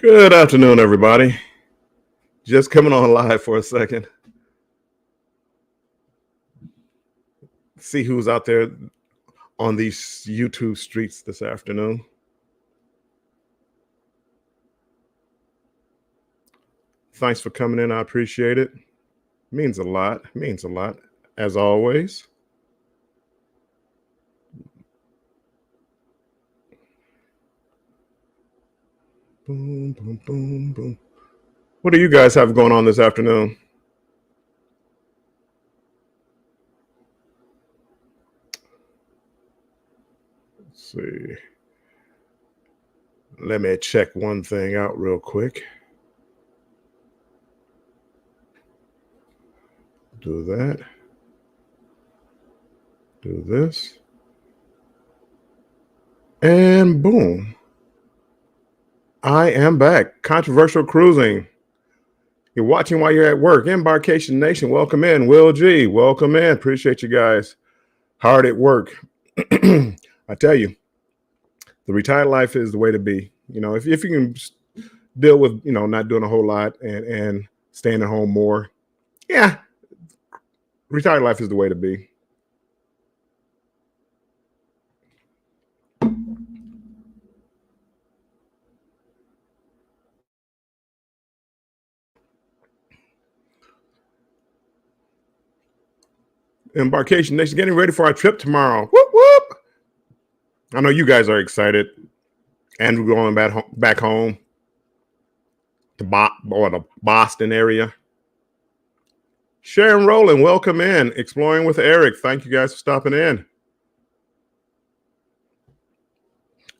Good afternoon, everybody. Just coming on live for a second. See who's out there on these YouTube streets this afternoon. Thanks for coming in. I appreciate it. Means a lot. Means a lot, as always. Boom, boom, boom, boom. What do you guys have going on this afternoon? Let's see. Let me check one thing out real quick. Do that. Do this. And boom. I am back. Controversial cruising. You're watching while you're at work. Embarkation Nation, welcome in. Will G, welcome in. Appreciate you guys. Hard at work. I tell you, the retired life is the way to be. You know, if you can deal with, not doing a whole lot and staying at home more, yeah, retired life is the way to be. Embarkation Nation, getting ready for our trip tomorrow. Whoop, whoop. I know you guys are excited. Andrew going back home to the Boston area. Sharon Rowland, welcome in. Exploring with Eric. Thank you guys for stopping in.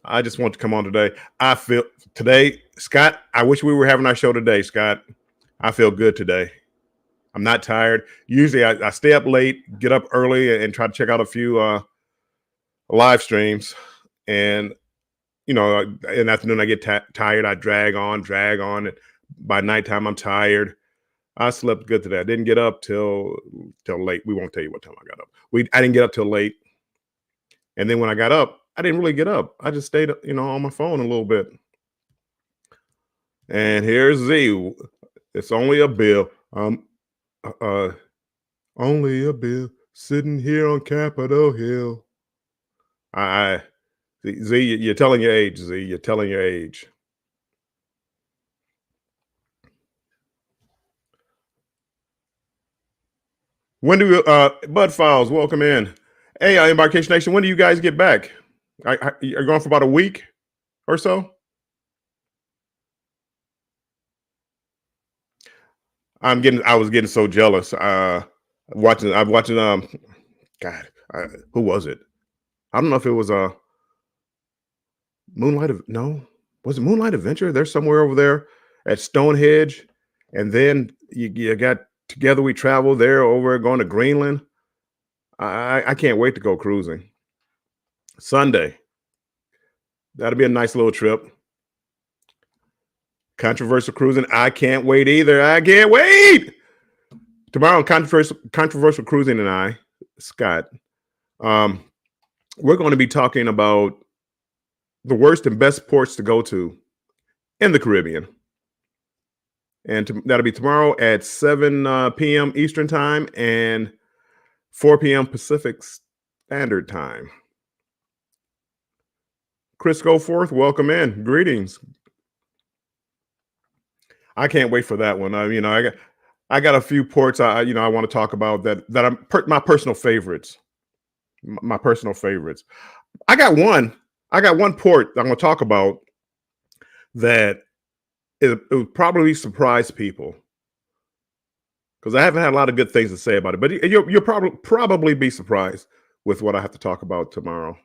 I just want to come on today. I feel today, Scott, I wish we were having our show today, Scott. I feel good today. I'm not tired. Usually I stay up late, get up early, and try to check out a few live streams. And, in the afternoon I get tired. I drag on. And by nighttime, I'm tired. I slept good today. I didn't get up till late. We won't tell you what time I got up. I didn't get up till late. And then when I got up, I didn't really get up. I just stayed, on my phone a little bit. And here's Z. It's only a bill. Only a bill sitting here on Capitol Hill. Z, you're telling your age, Z. You're telling your age. When do Bud Files, welcome in. Hey, Embarkation Nation, when do you guys get back? You're going for about a week or so? I was getting so jealous. I'm watching God, who was it? I don't know if it was was it Moonlight Adventure? They're somewhere over there at Stonehenge, and then you got Together We Travel. They're over going to Greenland. I can't wait to go cruising. Sunday. That'll be a nice little trip. Controversial cruising. I can't wait either. I can't wait. Tomorrow, controversial cruising and I, Scott, we're going to be talking about the worst and best ports to go to in the Caribbean. And that'll be tomorrow at 7 p.m. Eastern Time and 4 p.m. Pacific Standard Time. Chris Goforth, welcome in. Greetings. I can't wait for that one. I got a few ports I want to talk about that I'm my personal favorites. My personal favorites. I got one port I'm going to talk about that it would probably surprise people because I haven't had a lot of good things to say about it. But you'll probably be surprised with what I have to talk about tomorrow.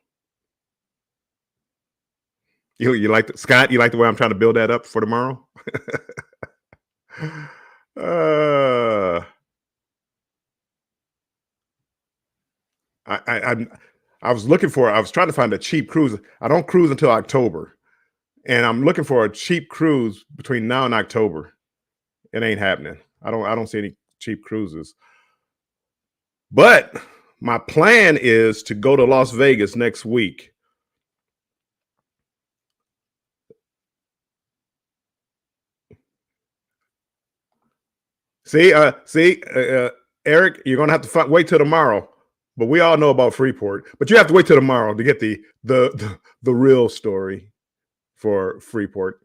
You like Scott? You like the way I'm trying to build that up for tomorrow? I was trying to find a cheap cruise. I don't cruise until October, and I'm looking for a cheap cruise between now and October. It ain't happening. I don't see any cheap cruises. But my plan is to go to Las Vegas next week. Eric, you're gonna have to wait till tomorrow. But we all know about Freeport. But you have to wait till tomorrow to get the real story for Freeport.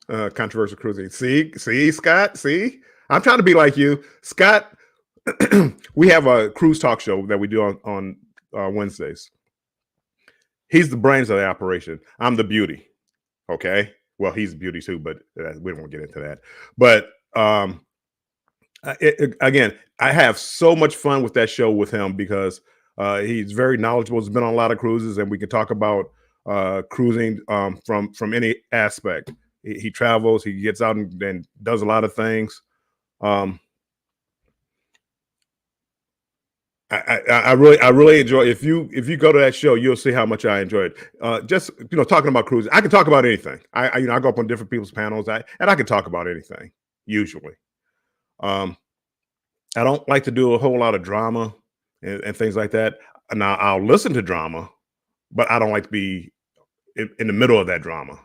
Controversial cruising. See, Scott. See, I'm trying to be like you, Scott. We have a cruise talk show that we do on Wednesdays. He's the brains of the operation. I'm the beauty. Okay. Well, he's the beauty too, but we don't get into that. But again, I have so much fun with that show with him because he's very knowledgeable. He's been on a lot of cruises, and we can talk about cruising from any aspect. He travels, he gets out and does a lot of things. I really enjoy. If you go to that show, you'll see how much I enjoy it. Just talking about cruising, I can talk about anything. I go up on different people's panels, and I can talk about anything usually. I don't like to do a whole lot of drama and things like that. Now I'll listen to drama, but I don't like to be in the middle of that drama.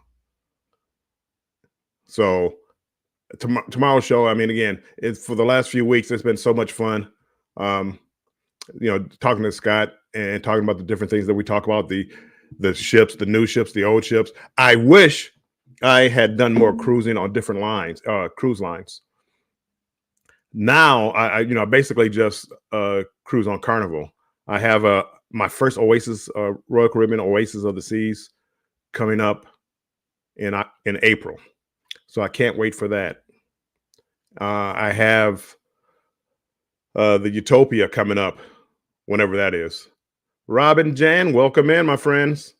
So tomorrow's show, I mean, again, it's for the last few weeks. It's been so much fun. Talking to Scott and talking about the different things that we talk about, the ships, the new ships, the old ships. I wish I had done more cruising on different lines, cruise lines. Now I basically just cruise on Carnival. I have my first Oasis, Royal Caribbean Oasis of the Seas, coming up in April. So I can't wait for that. I have the Utopia coming up whenever that is. Robin Jan, welcome in, my friends.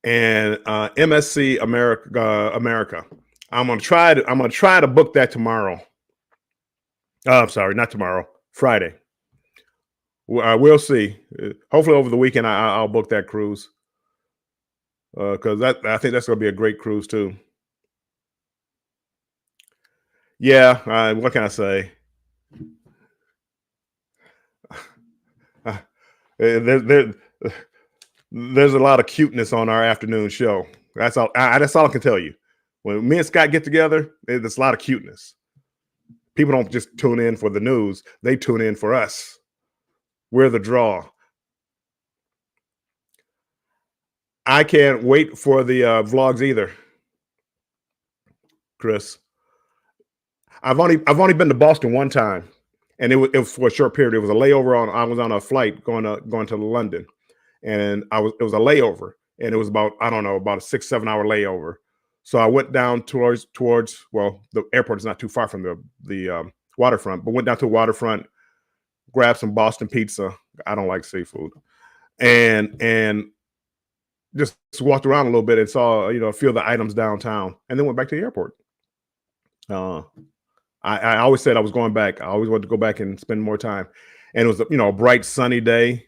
And MSC America. I'm gonna try to book that tomorrow. I'm sorry, not tomorrow. Friday. We'll see. Hopefully over the weekend I'll book that cruise. Because I think that's gonna be a great cruise too. Yeah, what can I say? There's a lot of cuteness on our afternoon show. That's all. That's all I can tell you. When me and Scott get together, there's a lot of cuteness. People don't just tune in for the news; they tune in for us. We're the draw. I can't wait for the vlogs either, Chris. I've only been to Boston one time, and it was for a short period. It was a layover I was on a flight going to London, and it was a layover, and it was about a 6-7 hour layover. So I went down towards the airport is not too far from the waterfront, but went down to the waterfront, grabbed some Boston pizza. I don't like seafood, and just walked around a little bit and saw a few of the items downtown, and then went back to the airport. I always said I was going back. I always wanted to go back and spend more time. And it was a bright sunny day.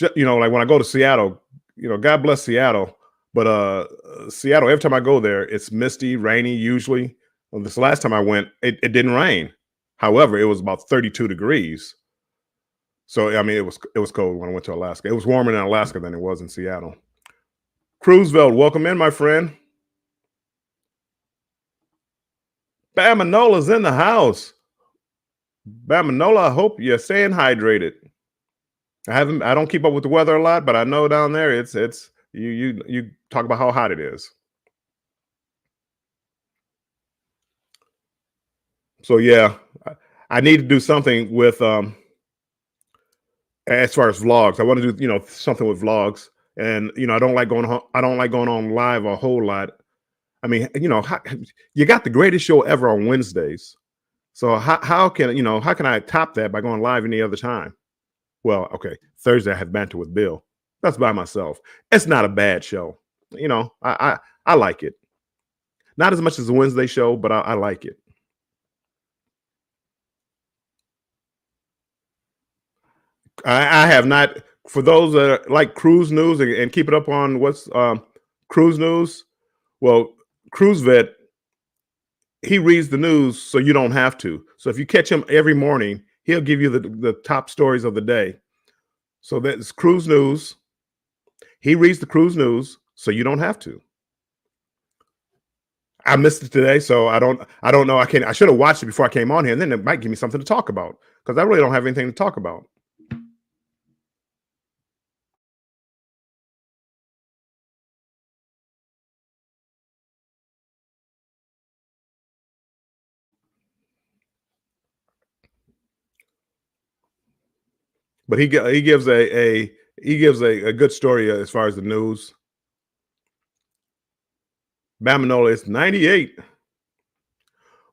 Like when I go to Seattle, God bless Seattle. But Seattle, every time I go there, it's misty, rainy usually. Well, this last time I went, it didn't rain. However, it was about 32 degrees. So I mean, it was cold when I went to Alaska. It was warmer in Alaska than it was in Seattle. Cruiseville, welcome in, my friend. Bamanola's in the house. Bamanola, I hope you're staying hydrated. I don't keep up with the weather a lot, but I know down there it's you talk about how hot it is. So yeah, I need to do something with as far as vlogs. I want to do something with vlogs, and I don't like going on live a whole lot. I mean, you got the greatest show ever on Wednesdays. So how can I top that by going live any other time? Well, okay, Thursday I have Banter with Bill. That's by myself. It's not a bad show. I like it. Not as much as the Wednesday show, but I like it. I have not. For those that like cruise news and keep it up on what's cruise news, well, Cruise Vet, he reads the news so you don't have to. So if you catch him every morning, he'll give you the top stories of the day. So that's cruise news. He reads the cruise news so you don't have to. I missed it today, so I don't know. I should have watched it before I came on here, and then it might give me something to talk about because I really don't have anything to talk about. But he gives a good story as far as the news. Bamanola is 98.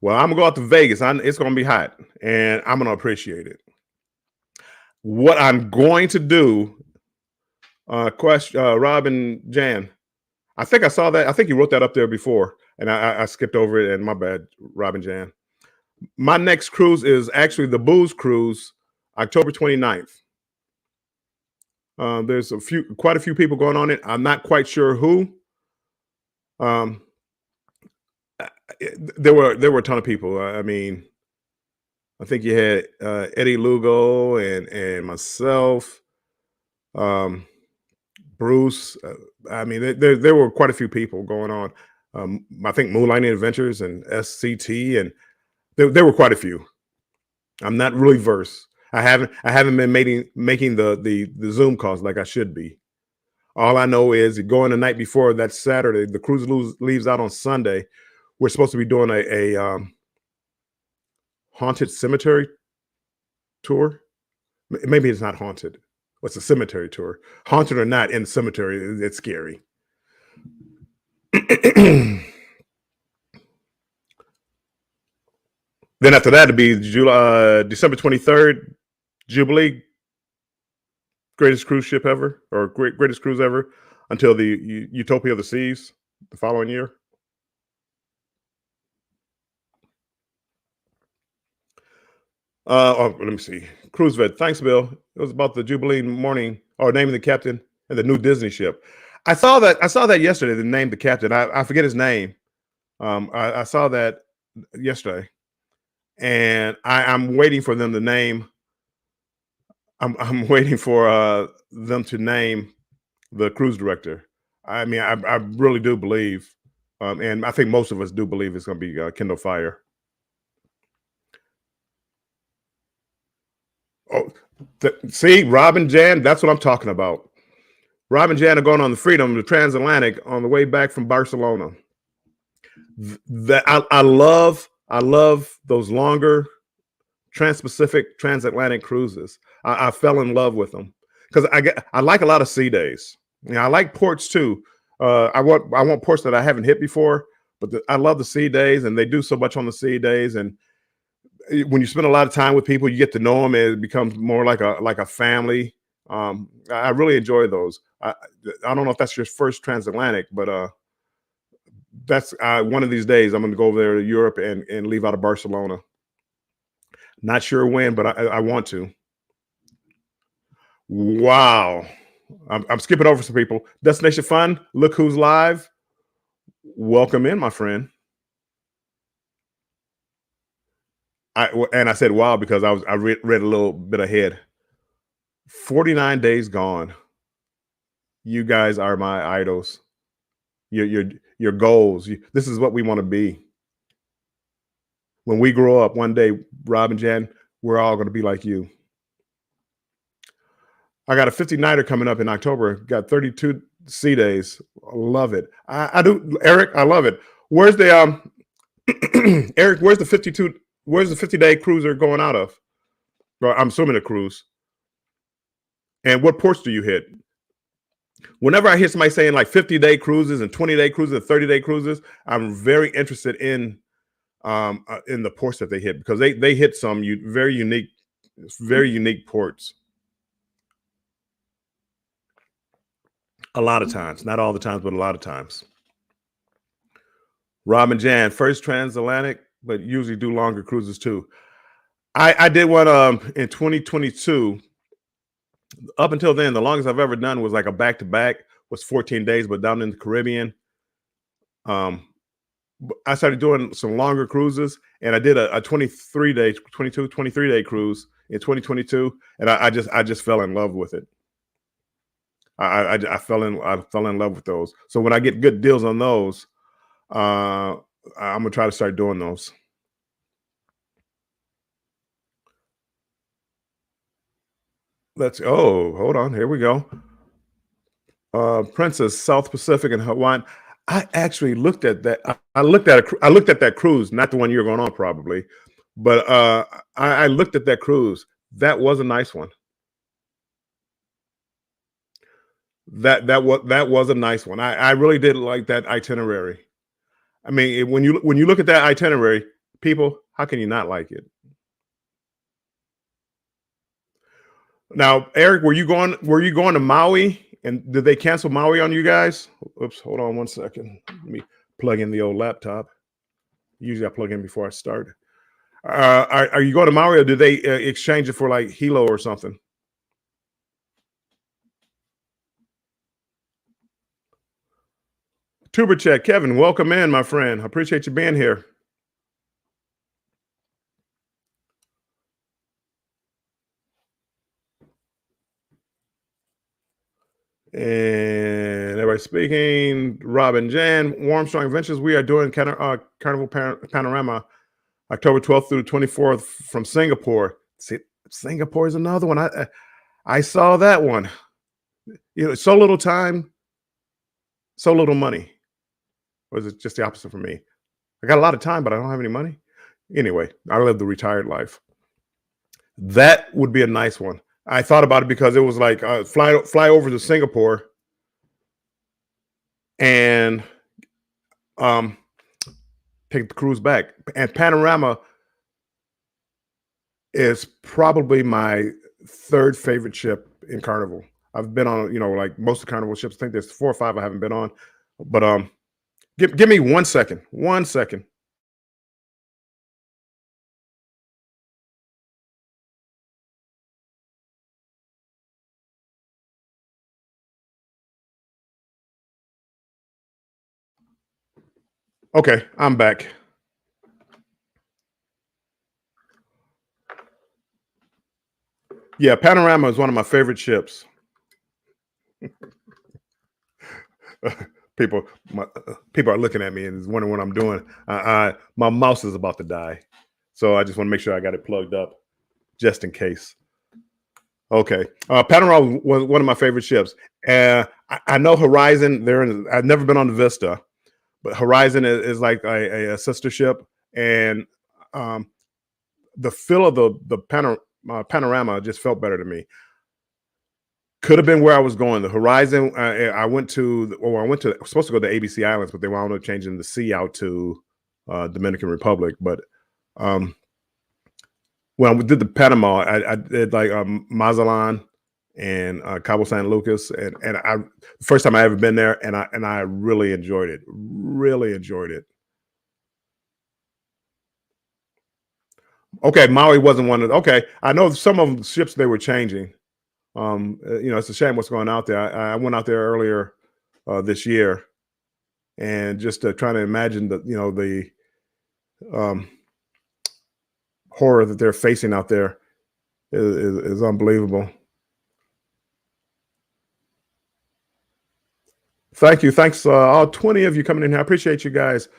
Well, I'm gonna go out to Vegas. It's gonna be hot, and I'm gonna appreciate it. What I'm going to do, Robin Jan. I think I saw that. I think you wrote that up there before, and I skipped over it. And my bad, Robin Jan. My next cruise is actually the Booze Cruise, October 29th. There's quite a few people going on it. I'm not quite sure who. Um, there were a ton of people. I mean, I think you had Eddie Lugo and myself, Bruce. I mean, there were quite a few people going on. I think Moonlighting Adventures and SCT, and there were quite a few. I'm not really versed. I haven't been making the Zoom calls like I should be. All I know is going the night before that Saturday. The cruise leaves out on Sunday. We're supposed to be doing a haunted cemetery tour. Maybe it's not haunted. What's a cemetery tour? Haunted or not, in the cemetery, it's scary. Then after that, it'd be December 23rd, Jubilee, greatest cruise ship ever, or greatest cruise ever, until the Utopia of the Seas the following year. Let me see. Cruise Vet. Thanks, Bill. It was about the Jubilee morning, or naming the captain and the new Disney ship. I saw that yesterday. They named the captain. I forget his name. I saw that yesterday, and I'm waiting for them to name. I'm waiting for them to name the cruise director. I mean, I really do believe, and I think most of us do believe it's going to be Kendall Fire. Oh, see, Robin Jan, that's what I'm talking about. Robin Jan are going on the Freedom, the transatlantic, on the way back from Barcelona. That I love those longer trans-Pacific transatlantic cruises. I fell in love with them because I like a lot of sea days. You know, I like ports too. I want ports that I haven't hit before, but I love the sea days, and they do so much on the sea days. And when you spend a lot of time with people, you get to know them, and it becomes more like a family. I really enjoy those. I don't know if that's your first transatlantic, but that's one of these days I'm going to go over there to Europe and leave out of Barcelona. Not sure when, but I want to. Wow. I'm skipping over some people. Destination Fun, look who's live. Welcome in, my friend. I said wow because I read a little bit ahead. 49 days gone. You guys are my idols. Your goals. This is what we want to be. When we grow up one day, Robin Jan, we're all going to be like you. I got a 50-nighter coming up in October. Got 32 sea days. I love it. I do, Eric. I love it. Where's the Eric? Where's the 52? Where's the 50-day cruiser going out of? Well, I'm assuming a cruise. And what ports do you hit? Whenever I hear somebody saying like 50-day cruises and 20-day cruises and 30-day cruises, I'm very interested in the ports that they hit, because they hit some very unique ports. A lot of times, not all the times, but a lot of times. Robin Jan, first transatlantic, but usually do longer cruises too. I did one in 2022. Up until then, the longest I've ever done was like a back-to-back, was 14 days, but down in the Caribbean. I started doing some longer cruises, and I did a 23-day cruise in 2022, and I just fell in love with it. I fell in love with those. So when I get good deals on those, I'm gonna try to start doing those. Hold on, here we go. Princess, South Pacific and Hawaiian. I actually looked at that. I looked at that cruise, not the one you're going on probably, but I looked at that cruise. That was a nice one. That was a nice one. I really did like that itinerary. I mean, when you look at that itinerary, people, how can you not like it? Now, Eric, were you going? Were you going to Maui? And did they cancel Maui on you guys? Oops, hold on one second. Let me plug in the old laptop. Usually, I plug in before I start. Are you going to Maui, or did they exchange it for like Hilo or something? Tuber Check, Kevin, welcome in, my friend. I appreciate you being here. And everybody speaking. Robin Jan, Warmstrong Ventures. We are doing Carnival Panorama October 12th through the 24th from Singapore. See, Singapore is another one. I saw that one. You know, so little time, so little money. Or is it just the opposite for me? I got a lot of time, but I don't have any money. Anyway, I live the retired life. That would be a nice one. I thought about it because it was like fly over to Singapore and um, take the cruise back. And Panorama is probably my third favorite ship in Carnival. I've been on, like most of Carnival ships. I think there's 4 or 5 I haven't been on. But give me 1 second. 1 second. Okay, I'm back. Yeah, Panorama is one of my favorite ships. people, people are looking at me and is wondering what I'm doing. My mouse is about to die, so I just want to make sure I got it plugged up, just in case. Okay, Panorama was one of my favorite ships. I know Horizon. I've never been on the Vista, but Horizon is like a sister ship, and the feel of the Panorama just felt better to me. Could have been where I was going. The Horizon, I went to, I was supposed to go to ABC Islands, but they wound up changing the sea out to Dominican Republic. But when we did the Panama, I did like Mazatlan and Cabo San Lucas, and the first time I ever been there, and I really enjoyed it. Really enjoyed it. Okay, Maui wasn't one of. Okay, I know some of the ships they were changing. It's a shame what's going out there. I went out there earlier this year, and just trying to imagine the um, horror that they're facing out there is unbelievable. Thank you. Thanks, all 20 of you coming in here. I appreciate you guys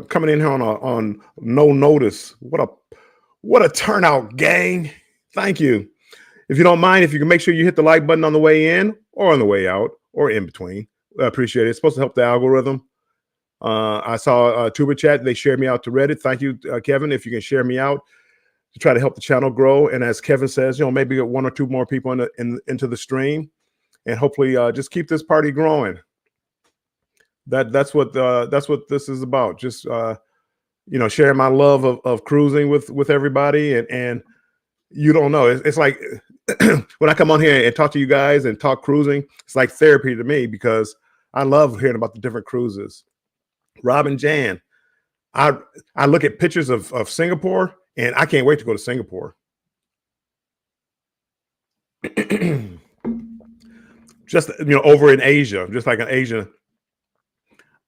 coming in here on no notice. What a turnout, gang! Thank you. If you don't mind, if you can make sure you hit the like button on the way in or on the way out or in between, I appreciate it. It's supposed to help the algorithm. I saw Tuber Chat. They shared me out to Reddit. Thank you, Kevin. If you can share me out to try to help the channel grow. And as Kevin says, maybe get 1 or 2 more people into the stream, and hopefully just keep this party growing. That's what this is about. Just sharing my love of cruising with everybody, and you don't know. It's like when I come on here and talk to you guys and talk cruising, it's like therapy to me because I love hearing about the different cruises. Robin Jan, I look at pictures of Singapore and I can't wait to go to Singapore. Just over in Asia, just like in Asia.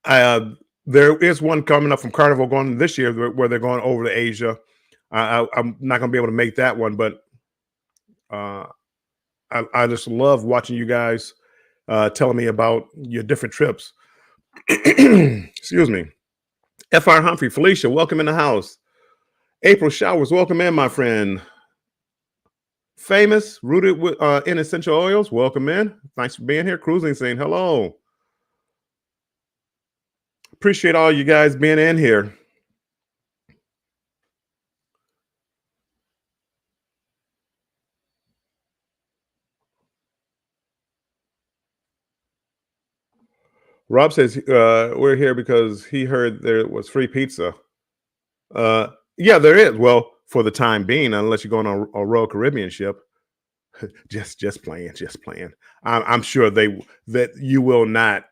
There is one coming up from Carnival going this year where they're going over to Asia. I'm not going to be able to make that one, but I just love watching you guys telling me about your different trips. Excuse me. Fr Humphrey, Felicia, welcome in the house. April Showers, welcome in, my friend. Famous, rooted in essential oils, welcome in. Thanks for being here. Cruising Scene, hello. Appreciate all you guys being in here. Rob says we're here because he heard there was free pizza. Yeah, there is. Well, for the time being, unless you're going on a Royal Caribbean ship. just playing, just playing. I'm sure that you will not.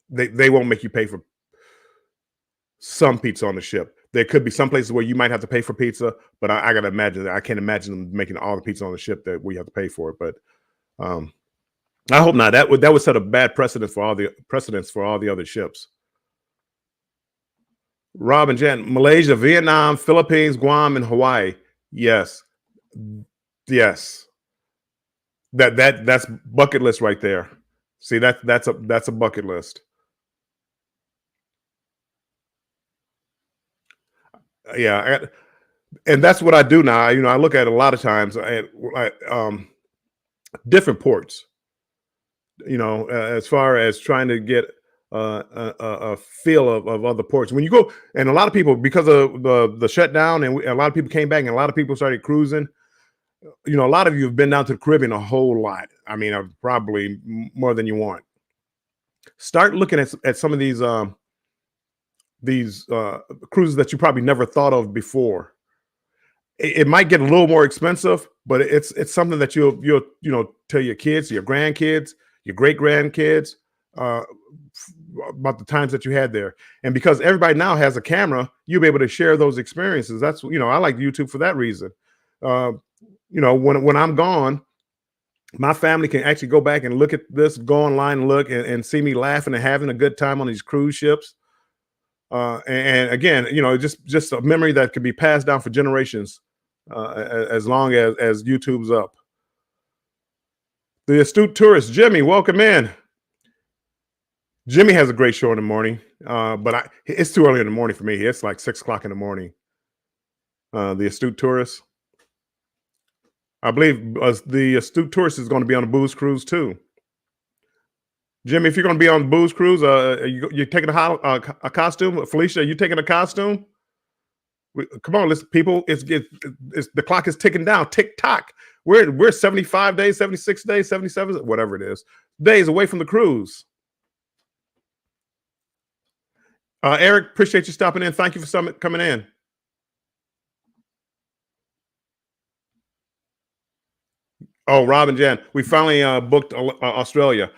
They won't make you pay for some pizza on the ship. There could be some places where you might have to pay for pizza, but I gotta imagine that I can't imagine them making all the pizza on the ship that we have to pay for it. But I hope not. That would set a bad precedent for all the other ships. Rob and Jen, Malaysia, Vietnam, Philippines, Guam, and Hawaii. Yes, yes. That's bucket list right there. See, that's a bucket list. Yeah, and that's what I do now. I look at it a lot of times at different ports. As far as trying to get a feel of other ports. When you go, and a lot of people, because of the shutdown, and a lot of people came back, and a lot of people started cruising. A lot of you have been down to the Caribbean a whole lot. I mean, probably more than you want. Start looking at some of these cruises that you probably never thought of before. It might get a little more expensive, but it's something that you'll tell your kids, your grandkids, your great grandkids about the times that you had there. And because everybody now has a camera, you'll be able to share those experiences. That's I like YouTube for that reason. When I'm gone, my family can actually go back and look at this, go online and look and see me laughing and having a good time on these cruise ships. And again, just a memory that could be passed down for generations, as long as YouTube's up. The Astute Tourist, Jimmy, welcome in. Jimmy has a great show in the morning, but it's too early in the morning for me. It's like 6 o'clock in the morning. The Astute Tourist. I believe the Astute Tourist is going to be on a booze cruise too. Jimmy, if you're going to be on the booze cruise, you're taking a costume. Felicia, are you taking a costume? Come on, listen, people. It's the clock is ticking down. Tick tock. We're 75 days, 76 days, 77, whatever it is, days away from the cruise. Eric, appreciate you stopping in. Thank you for coming in. Oh, Rob and Jan, we finally booked Australia.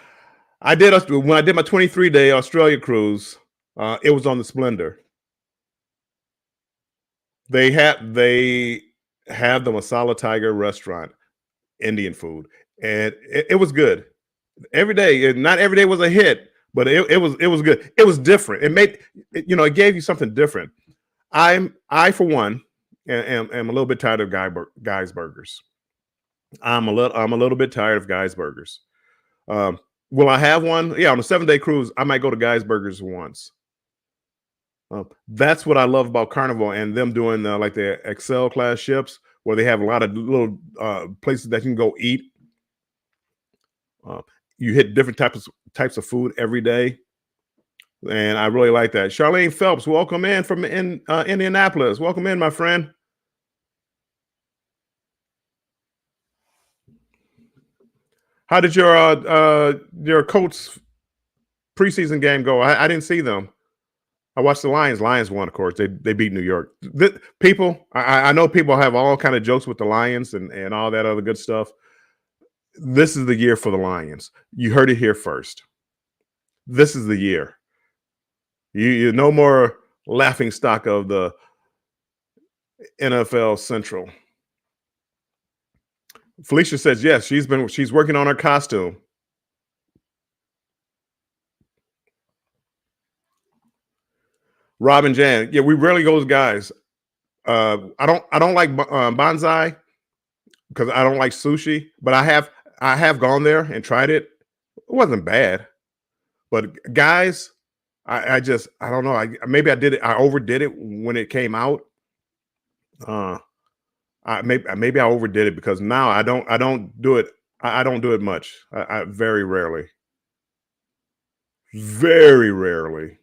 When I did my 23-day Australia cruise. It was on the Splendor. They have the Masala Tiger restaurant, Indian food, and it was good. Every day, not every day was a hit, but it was good. It was different. It gave you something different. I for one am a little bit tired of Guy's Burgers. I'm a little bit tired of Guy's Burgers. Will I have one? Yeah, on a 7-day cruise, I might go to Guy's Burgers once. That's what I love about Carnival and them doing like the Excel class ships, where they have a lot of little places that you can go eat. You hit different types of food every day, and I really like that. Charlene Phelps, welcome in from Indianapolis. Welcome in, my friend. How did your Colts preseason game go? I didn't see them. I watched the Lions. Lions won, of course. They beat New York. I know people have all kind of jokes with the Lions and all that other good stuff. This is the year for the Lions. You heard it here first. This is the year. You no more laughing stock of the NFL Central. Felicia says yes. She's working on her costume. Rob and Jan, yeah, we rarely go as guys. I don't like bonsai because I don't like sushi, but I have I have gone there and tried it. It wasn't bad, but guys, I don't know. Maybe I did it. I overdid it when it came out. Uh, maybe I overdid it because now I don't do it. I don't do it much. I very rarely, very rarely.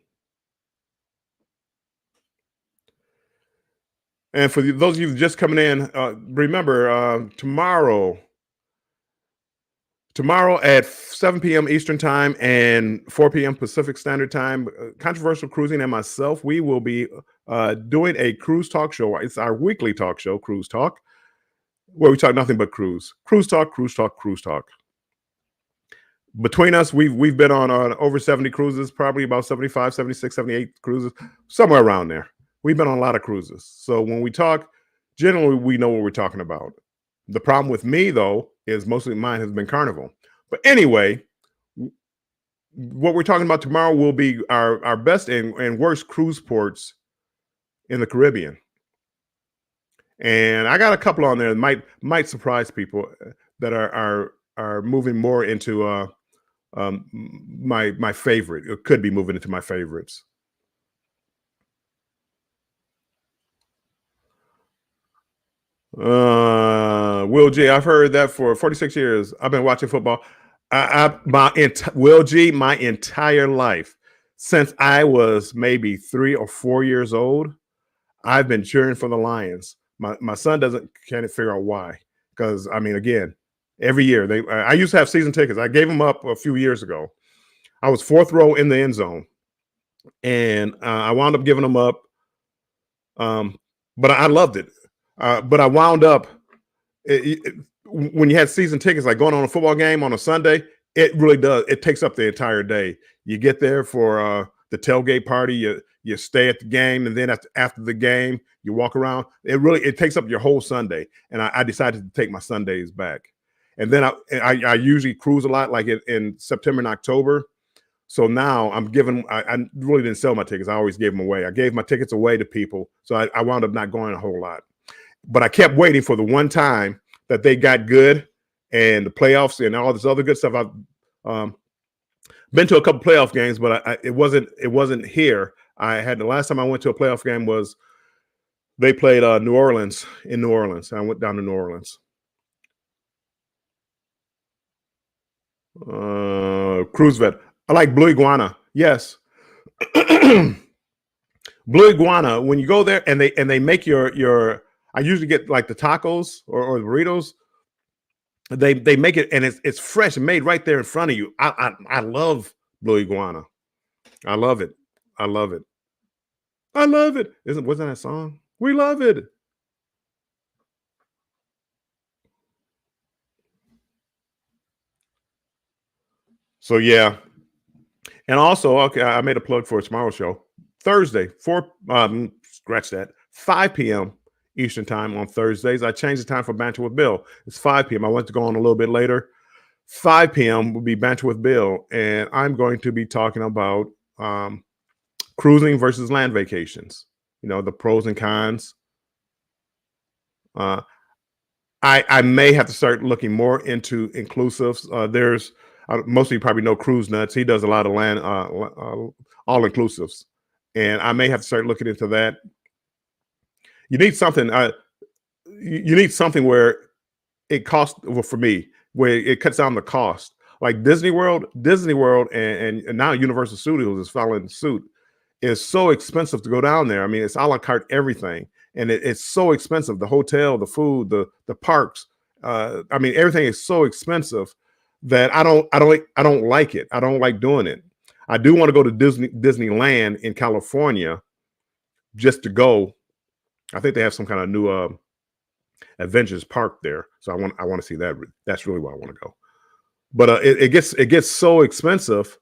And for those of you just coming in, remember tomorrow at 7 p.m. Eastern Time and 4 p.m. Pacific Standard Time, Controversial Cruising and myself, we will be doing a cruise talk show. It's our weekly talk show, Cruise Talk, where we talk nothing but cruise. Cruise Talk, Cruise Talk, Cruise Talk. Between us, we've been on over 70 cruises, probably about 75, 76, 78 cruises, somewhere around there. We've been on a lot of cruises. So when we talk, generally we know what we're talking about. The problem with me, though, is mostly mine has been Carnival. But anyway, what we're talking about tomorrow will be our best and worst cruise ports in the Caribbean. And I got a couple on there that might surprise people that are moving more into my favorite. It could be moving into my favorites. Will G, I've heard that for 46 years. I've been watching football. Will G, my entire life, since I was maybe 3 or 4 years old, I've been cheering for the Lions. My son can't figure out why. Because I mean, again, every year I used to have season tickets. I gave them up a few years ago. I was 4th row in the end zone, and I wound up giving them up. But I loved it. But I wound up when you had season tickets, like going on a football game on a Sunday, it really does. It takes up the entire day. You get there for the tailgate party. You stay at the game, and then after the game, you walk around. It takes up your whole Sunday. And I decided to take my Sundays back. And then I usually cruise a lot, like in September and October. So now I really didn't sell my tickets. I always gave them away. I gave my tickets away to people. So I wound up not going a whole lot. But I kept waiting for the one time that they got good and the playoffs and all this other good stuff. I've been to a couple playoff games, but it wasn't here. The last time I went to a playoff game was they played New Orleans in New Orleans. I went down to New Orleans. Cruise Vet. I like Blue Iguana. Yes. Blue Iguana, when you go there and they make your I usually get like the tacos or the burritos. They make it and it's fresh and made right there in front of you. I love Blue Iguana. I love it. I love it. I love it. Wasn't that a song? We love it. So yeah. And also, okay, I made a plug for a tomorrow show. Thursday, 5 p.m. Eastern Time on Thursdays. I changed the time for Banter with Bill. It's 5 p.m. I went to go on a little bit later. 5 p.m. will be Banter with Bill, and I'm going to be talking about cruising versus land vacations. The pros and cons. I may have to start looking more into inclusives. There's most of you probably know Cruise Nuts. He does a lot of land all inclusives, and I may have to start looking into that. You need something. You need something where it costs, well, for me, where it cuts down the cost. Like Disney World, and now Universal Studios is following suit. It's so expensive to go down there. I mean, it's a la carte everything, and it's so expensive. The hotel, the food, the parks. I mean, everything is so expensive that I don't like it. I don't like doing it. I do want to go to Disneyland in California just to go. I think they have some kind of new Adventures Park there, so I want to see that. That's really where I want to go. But it gets so expensive.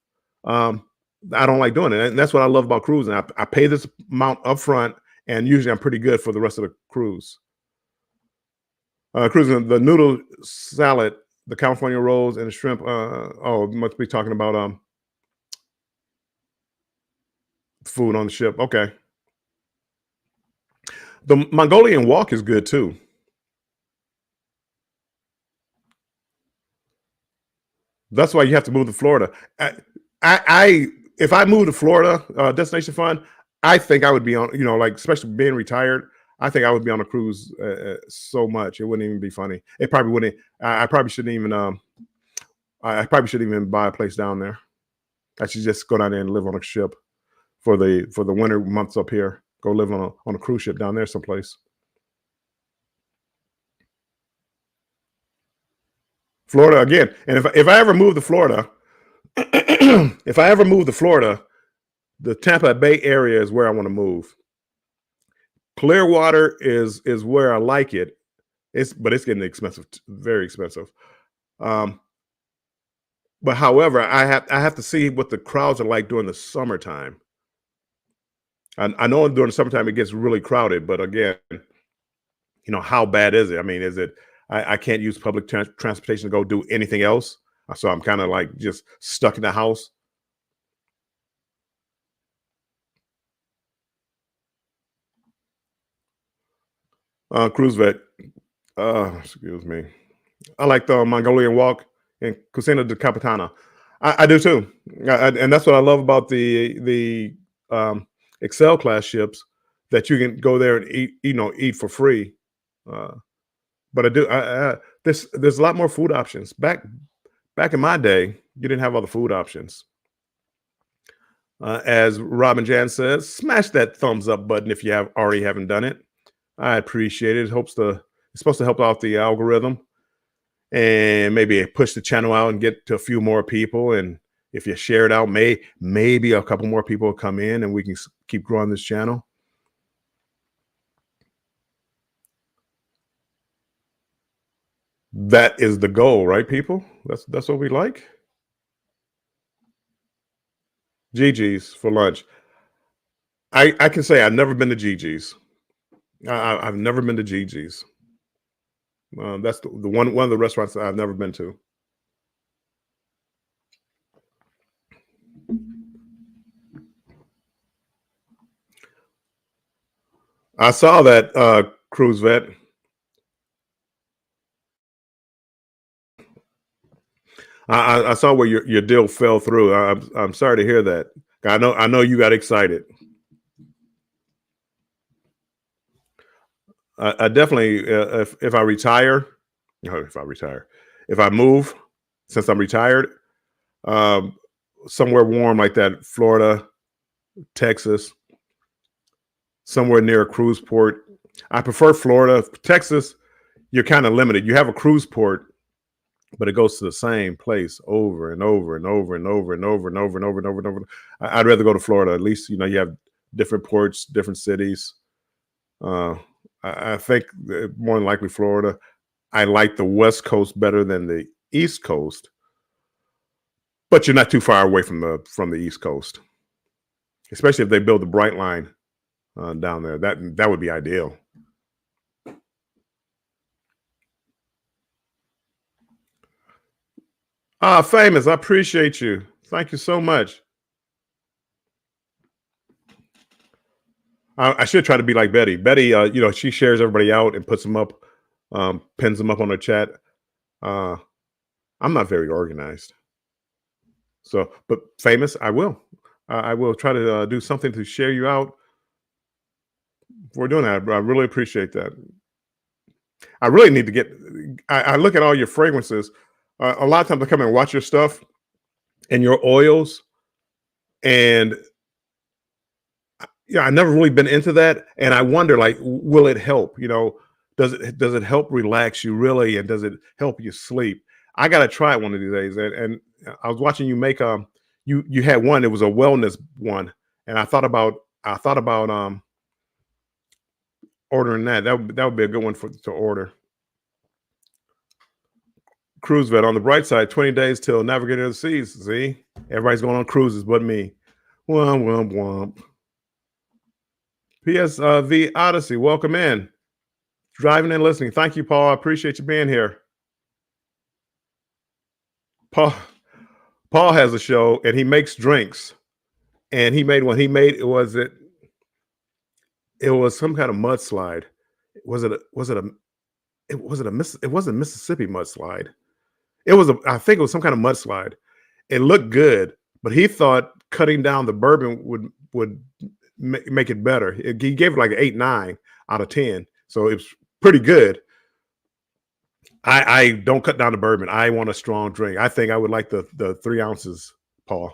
I don't like doing it, and that's what I love about cruising. I pay this amount up front, and usually I'm pretty good for the rest of the cruise. Cruising, the noodle salad, the California rolls, and the shrimp. Must be talking about food on the ship. Okay. The Mongolian walk is good too. That's why you have to move to Florida. I if I move to Florida, destination fun, I think I would be on, like, especially being retired. I think I would be on a cruise so much it wouldn't even be funny. It probably wouldn't. I probably shouldn't even. I probably shouldn't even buy a place down there. I should just go down there and live on a ship for the winter months up here. Go live on a cruise ship down there someplace. Florida again. And if I ever move to Florida, if I ever move to Florida, the Tampa Bay area is where I want to move. Clearwater is where I like it. It's getting expensive, very expensive. Um, but however, I have to see what the crowds are like during the summertime. I know during the summertime it gets really crowded, but again, how bad is it? I mean, is it? I can't use public transportation to go do anything else, so I'm kind of like just stuck in the house. Cruise vet. Excuse me. I like the Mongolian Walk and Cusina de Capitana. I do too, and that's what I love about the Excel class ships, that you can go there and eat for free. Uh, but I do. There's a lot more food options. Back in my day, you didn't have all the food options. As Robin Jan says, smash that thumbs up button if you haven't done it. I appreciate it. It's supposed to help out the algorithm and maybe push the channel out and get to a few more people. And if you share it out, maybe a couple more people will come in and we can keep growing this channel. That is the goal, right, people? That's what we like. GG's for lunch. I can say I've never been to GG's. I've never been to GG's. That's the one of the restaurants that I've never been to. I saw that, cruise vet. I saw where your deal fell through. I'm sorry to hear that. I know you got excited. I definitely, if I retire, if I move, since I'm retired, um, somewhere warm like that, Florida, Texas, somewhere near a cruise port. I prefer Florida. Texas, you're kind of limited. You have a cruise port, but it goes to the same place over and over and over and over and over and over and over and over and over. I'd rather go to Florida. At least you have different ports, different cities. I think more than likely Florida. I like the West Coast better than the East Coast, but you're not too far away from the East Coast, especially if they build the Bright Line down there. That would be ideal. Famous, I appreciate you. Thank you so much. I should try to be like Betty. Betty, she shares everybody out and puts them up, pins them up on her chat. Uh, I'm not very organized. So, but famous, I will. I will try to do something to share you out for doing that. I really appreciate that. I really need to get. I look at all your fragrances. A lot of times I come and watch your stuff and your oils, and I never really been into that, and I wonder, like, will it help? Does it help relax you really, and does it help you sleep? I got to try it one of these days. And I was watching you make you had one. It was a wellness one, and I thought about ordering that. That would be a good one to order. Cruise vet, on the bright side, 20 days till Navigator of the Seas. See, everybody's going on cruises but me. Womp womp womp. PSV Odyssey, welcome in. Driving and listening. Thank you, Paul. I appreciate you being here. Paul has a show and he makes drinks. And he made one. It was some kind of mudslide. Was it a Mississippi mudslide? It was I think it was some kind of mudslide. It looked good, but he thought cutting down the bourbon would make it better. He gave it like an 8, 9 out of 10, so it's pretty good. I don't cut down the bourbon. I want a strong drink. I think I would like the 3 ounces, Paul.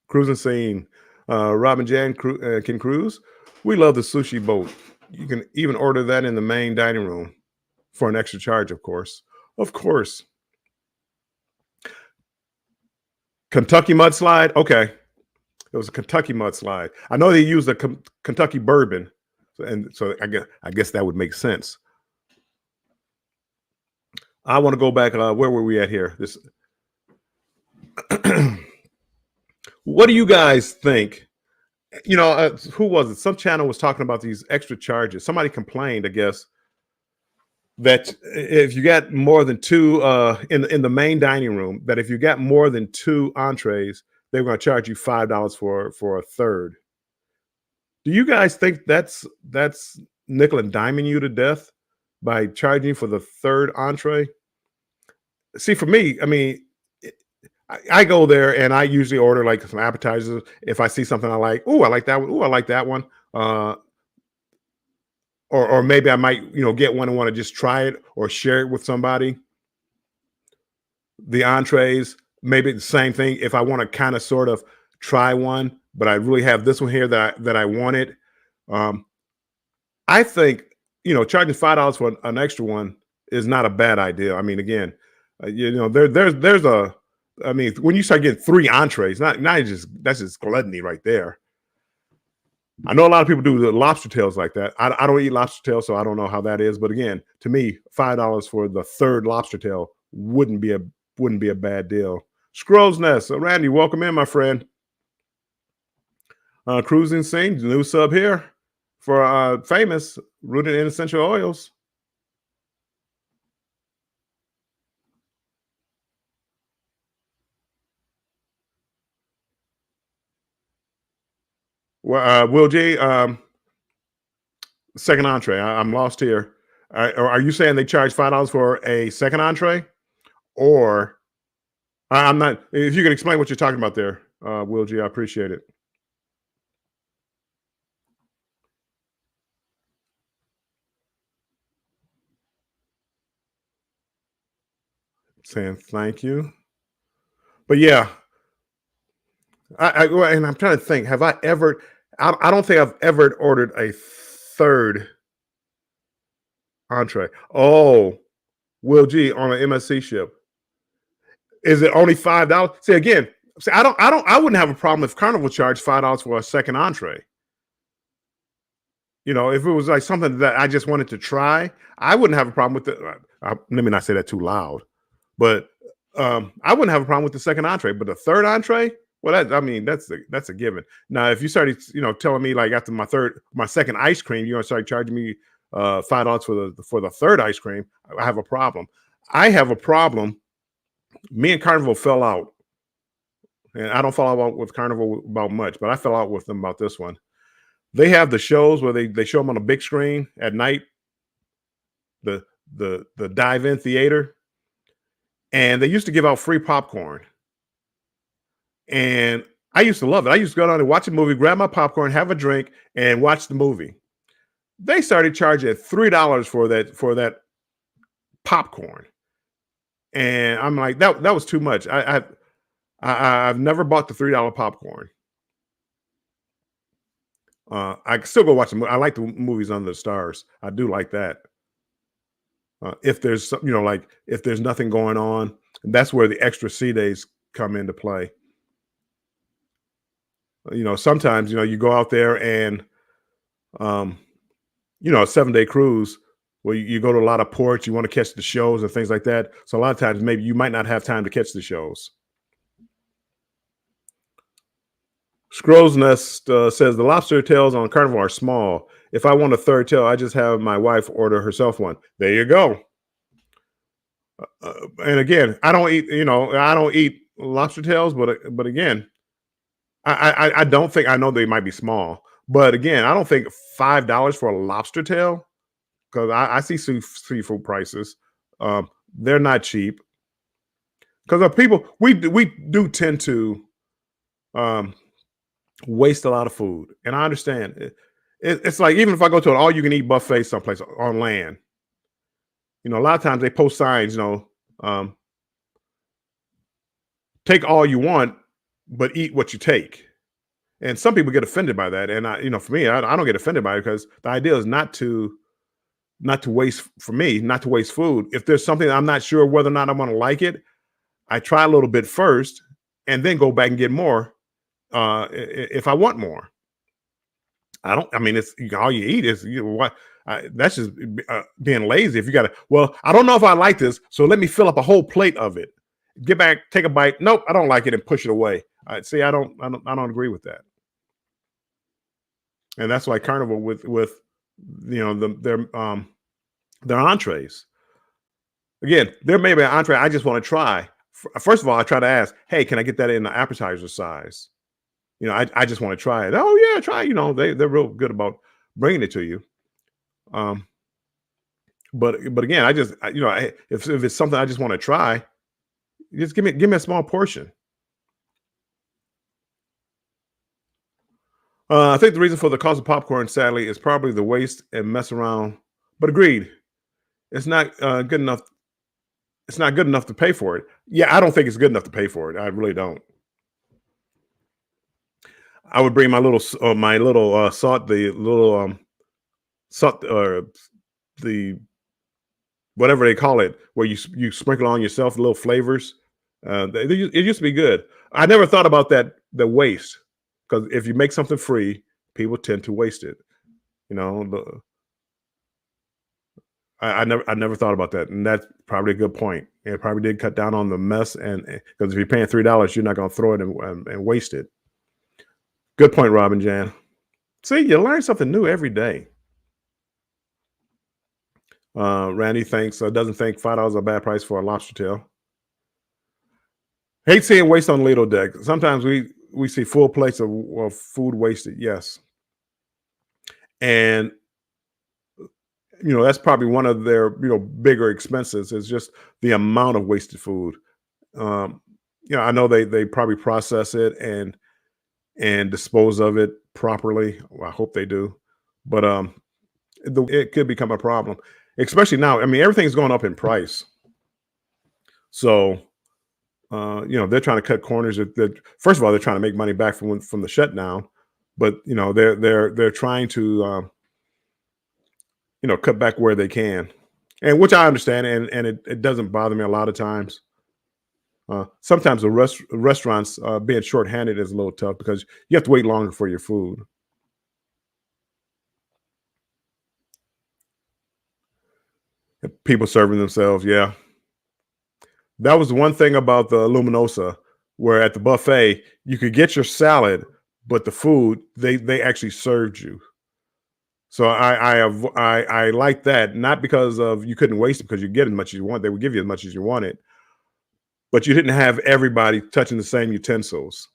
Cruising scene. Robin Jan can cruise. We love the sushi boat. You can even order that in the main dining room for an extra charge, of course. Of course. Kentucky mudslide. Okay. It was a Kentucky mudslide. I know they used a Kentucky bourbon, and so I guess that would make sense. I want to go back. Where were we at here? This. What do you guys think? You know, who was it? Some channel was talking about these extra charges. Somebody complained, I guess, that if you got more than two in the main dining room, that if you got more than 2 entrees, they're going to charge you $5 for a third. Do you guys think that's nickel and diming you to death by charging you for the third entree? See, for me, I mean, I go there and I usually order like some appetizers. If I see something I like, oh, I like that one. Oh, I like that one. Or maybe I might, get one and want to just try it or share it with somebody. The entrees, maybe the same thing. If I want to kind of sort of try one, but I really have this one here that I wanted. I think, charging $5 for an extra one is not a bad idea. I mean, again, there's a, I mean, when you start getting 3 entrees, that's just gluttony right there. I know a lot of people do the lobster tails like that. I don't eat lobster tails, so I don't know how that is. But again, to me, $5 for the third lobster tail wouldn't be a bad deal. Scrolls Nest, Randy, welcome in, my friend. Cruising Scene, new sub here for Famous, rooted in essential oils. Well, Will G, second entree. I'm lost here. Are you saying they charge $5 for a second entree, or I'm not? If you can explain what you're talking about there, Will G, I appreciate it. Saying thank you, but yeah, and I'm trying to think. Have I ever? I don't think I've ever ordered a third entree. Oh, Will G, on an MSC ship. Is it only $5? See, again, I wouldn't have a problem if Carnival charged $5 for a second entree. If it was like something that I just wanted to try, I wouldn't have a problem with it. Let me not say that too loud, but I wouldn't have a problem with the second entree. But the third entree, well, that's a given. Now, if you started, telling me like after my second ice cream, you're gonna start charging me $5 for the third ice cream, I have a problem. I have a problem. Me and Carnival fell out, and I don't fall out with Carnival about much, but I fell out with them about this one. They have the shows where they show them on a big screen at night, the dive-in theater, and they used to give out free popcorn. And I used to love it. I used to go down and watch a movie, grab my popcorn, have a drink, and watch the movie. They started charging $3 for that popcorn, and I'm like, that was too much. I've never bought the $3 popcorn. I still go watch the movie. I like the movies under the stars. I do like that. If there's like if there's nothing going on, that's where the extra C days come into play. Sometimes you go out there and a 7-day cruise where you go to a lot of ports, you want to catch the shows and things like that. So a lot of times maybe you might not have time to catch the shows. Scrolls Nest says the lobster tails on Carnival are small. If I want a third tail, I just have my wife order herself one. There you go. And again, I don't eat lobster tails, but again, I don't think, I know they might be small, but again, I don't think $5 for a lobster tail because I see seafood prices. Um, they're not cheap because of people. We do tend to um, waste a lot of food, and I understand it's like even if I go to an all-you-can-eat buffet someplace on land, a lot of times they post signs, um, take all you want, but eat what you take. And some people get offended by that, and for me, I don't get offended by it because the idea is not to waste for me, not to waste food. If there's something I'm not sure whether or not I'm going to like it, I try a little bit first, and then go back and get more if I want more. I don't. I mean, it's all you eat is what. That's just being lazy. If you got to, well, I don't know if I like this, so let me fill up a whole plate of it. Get back, take a bite. Nope, I don't like it, and push it away. See, I don't agree with that. And that's why Carnival with their entrees. Again, there may be an entree I just want to try. First of all, I try to ask, hey, can I get that in the appetizer size? I just want to try it. Oh yeah, try. They're real good about bringing it to you. Um, but again, if it's something I just want to try, just give me a small portion. I think the reason for the cost of popcorn, sadly, is probably the waste and mess around. But agreed, it's not good enough. It's not good enough to pay for it. Yeah, I don't think it's good enough to pay for it. I really don't. I would bring my little salt, the little salt, the whatever they call it, where you sprinkle on yourself little flavors. It used to be good. I never thought about that the waste because if you make something free, people tend to waste it. You know, I never thought about that, and that's probably a good point. It probably did cut down on the mess, and because if you're paying $3, you're not going to throw it and waste it. Good point, Robin Jan. See, you learn something new every day. Randy doesn't think $5 a bad price for a lobster tail. Hate seeing waste on the Lido deck. Sometimes we see full plates of food wasted. Yes, and that's probably one of their bigger expenses is just the amount of wasted food. Um, I know they probably process it and dispose of it properly. Well, I hope they do, but it could become a problem, especially now. I mean, everything's going up in price, so they're trying to cut corners. First of all, they're trying to make money back from the shutdown, but they're trying to cut back where they can, and which I understand, and it doesn't bother me a lot of times. Sometimes the restaurants being shorthanded is a little tough because you have to wait longer for your food. People serving themselves, yeah. That was the one thing about the Luminosa, where at the buffet you could get your salad, but the food they actually served you. So I like that, not because of you couldn't waste it because you get as much as you want. They would give you as much as you wanted, but you didn't have everybody touching the same utensils,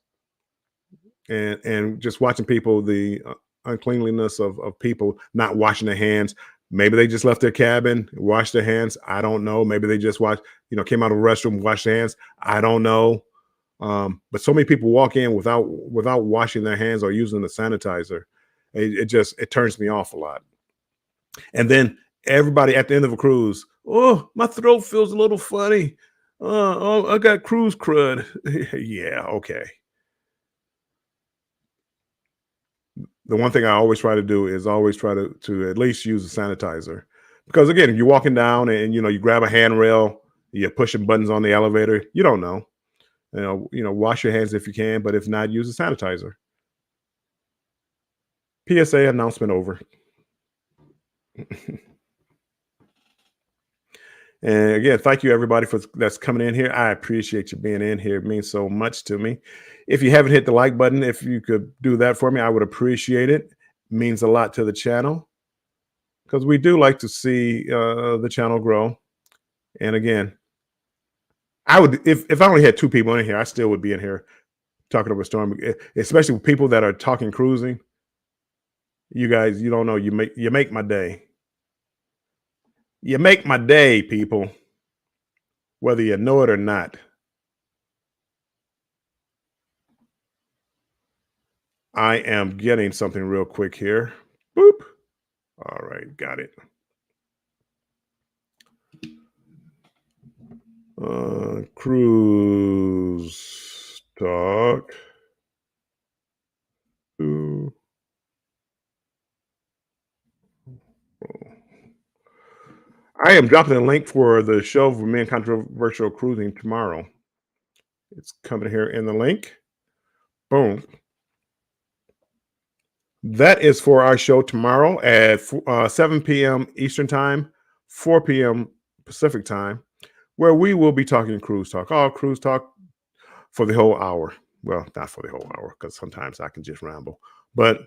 and just watching people, the uncleanliness of people not washing their hands. Maybe they just left their cabin, washed their hands. I don't know. Maybe they just came out of the restroom, washed their hands. I don't know. But so many people walk in without washing their hands or using the sanitizer. It turns me off a lot. And then everybody at the end of a cruise, oh, my throat feels a little funny. Oh, I got cruise crud. Yeah, okay. The one thing I always try to do is always try to at least use a sanitizer, because again, if you're walking down and you grab a handrail, you're pushing buttons on the elevator, you don't know. Wash your hands if you can, but if not, use a sanitizer. PSA announcement over. And again, thank you everybody that's coming in here. I appreciate you being in here. It means so much to me. If you haven't hit the like button, if you could do that for me, I would appreciate it. It means a lot to the channel because we do like to see the channel grow. And again, I would if I only had 2 people in here, I still would be in here talking over Storm, especially with people that are talking cruising. You guys, you don't know, you make my day. You make my day, people, whether you know it or not. I am getting something real quick here. Boop. All right, got it. Cruise talk. Ooh. I am dropping a link for the show for Men Controversial Cruising tomorrow. It's coming here in the link. Boom. That is for our show tomorrow at 7 p.m. Eastern Time, 4 p.m. Pacific Time, where we will be talking cruise talk, all cruise talk for the whole hour. Well, not for the whole hour, because sometimes I can just ramble, but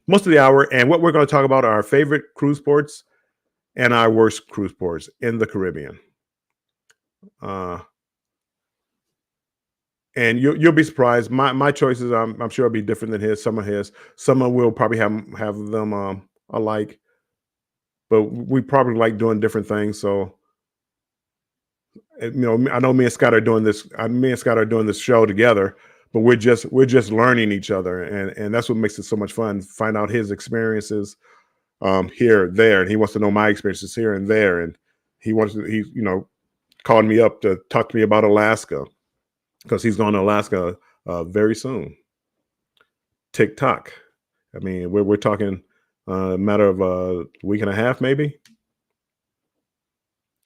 most of the hour. And what we're going to talk about are our favorite cruise ports and our worst cruise ports in the Caribbean. And you'll be surprised. My choices, I'm sure, will be different than his. Some of his, some of will probably have them alike, but we probably like doing different things. So, you know, I know me and Scott are doing this. Me and Scott are doing this show together, but we're just learning each other, and that's what makes it so much fun. Find out his experiences here, there, and he wants to know my experiences here and there, and he called me up to talk to me about Alaska, because he's going to Alaska very soon. TikTok. I mean, we're talking a matter of a week and a half, maybe.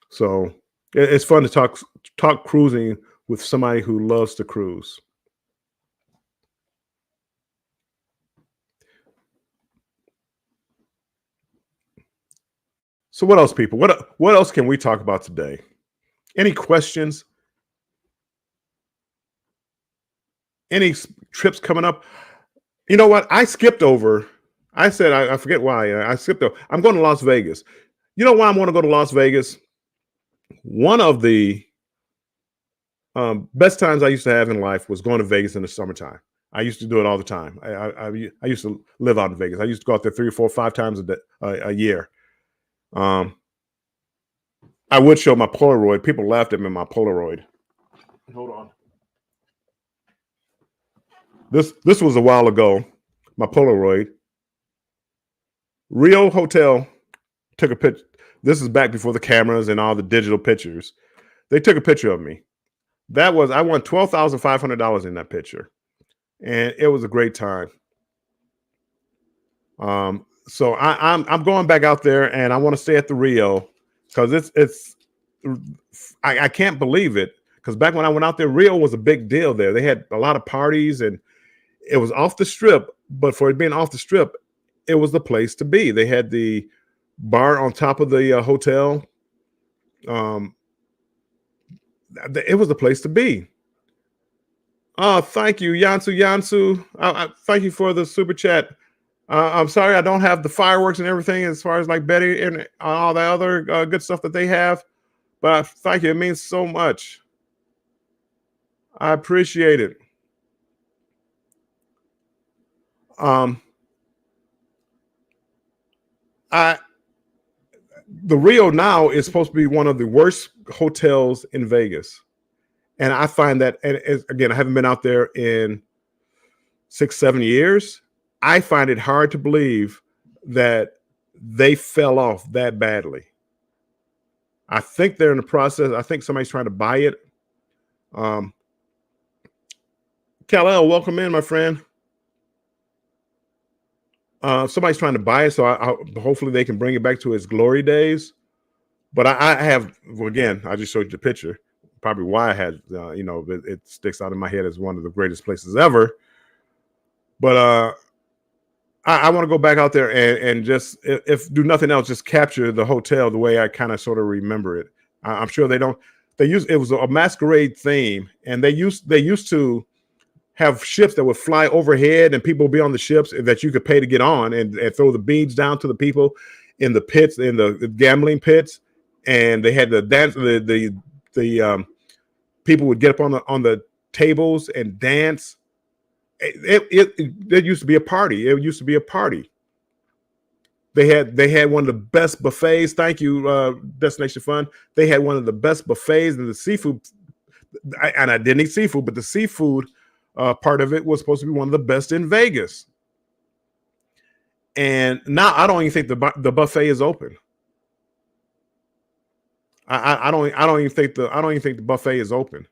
So it's fun to talk cruising with somebody who loves to cruise. So what else, people? What else can we talk about today? Any questions? Any trips coming up? You know what? I skipped over. I said I forget why. I skipped over. I'm going to Las Vegas. You know why I want to go to Las Vegas? One of the best times I used to have in life was going to Vegas in the summertime. I used to do it all the time. I used to live out in Vegas. I used to go out there 3 or 4 or 5 times a year. I would show my Polaroid. People laughed at me in my Polaroid. Hold on. This was a while ago. My Polaroid. Rio Hotel took a picture. This is back before the cameras and all the digital pictures. They took a picture of me. I won $12,500 in that picture, and it was a great time. So I'm going back out there, and I want to stay at the Rio, because I can't believe it, because back when I went out there, Rio was a big deal there. They had a lot of parties, and it was off the strip. But for it being off the strip, it was the place to be. They had the bar on top of the hotel. It was the place to be. Oh, thank you, Yansu. Thank you for the super chat. I'm sorry I don't have the fireworks and everything as far as like Betty and all the other good stuff that they have. But thank you. It means so much. I appreciate it. The Rio now is supposed to be one of the worst hotels in Vegas. And I find that, and again, I haven't been out there in 6, 7 years. I find it hard to believe that they fell off that badly. I think they're in the process. I think somebody's trying to buy it. Kal-El, welcome in, my friend. Somebody's trying to buy it, so hopefully they can bring it back to its glory days. But I have, again, I just showed you the picture. Probably why I had, it sticks out in my head as one of the greatest places ever. But I want to go back out there and just, if do nothing else, just capture the hotel the way I kind of sort of remember it. I'm sure it was a masquerade theme, and they used to have ships that would fly overhead, and people would be on the ships that you could pay to get on, and throw the beads down to the people in the pits, in the gambling pits. And they had the dance, the people would get up on the tables and dance. It used to be a party. It used to be a party. They had one of the best buffets. Thank you, Destination Fun. They had one of the best buffets, and the seafood. And I didn't eat seafood, but the seafood part of it was supposed to be one of the best in Vegas. And now I don't even think the buffet is open. I don't even think the buffet is open.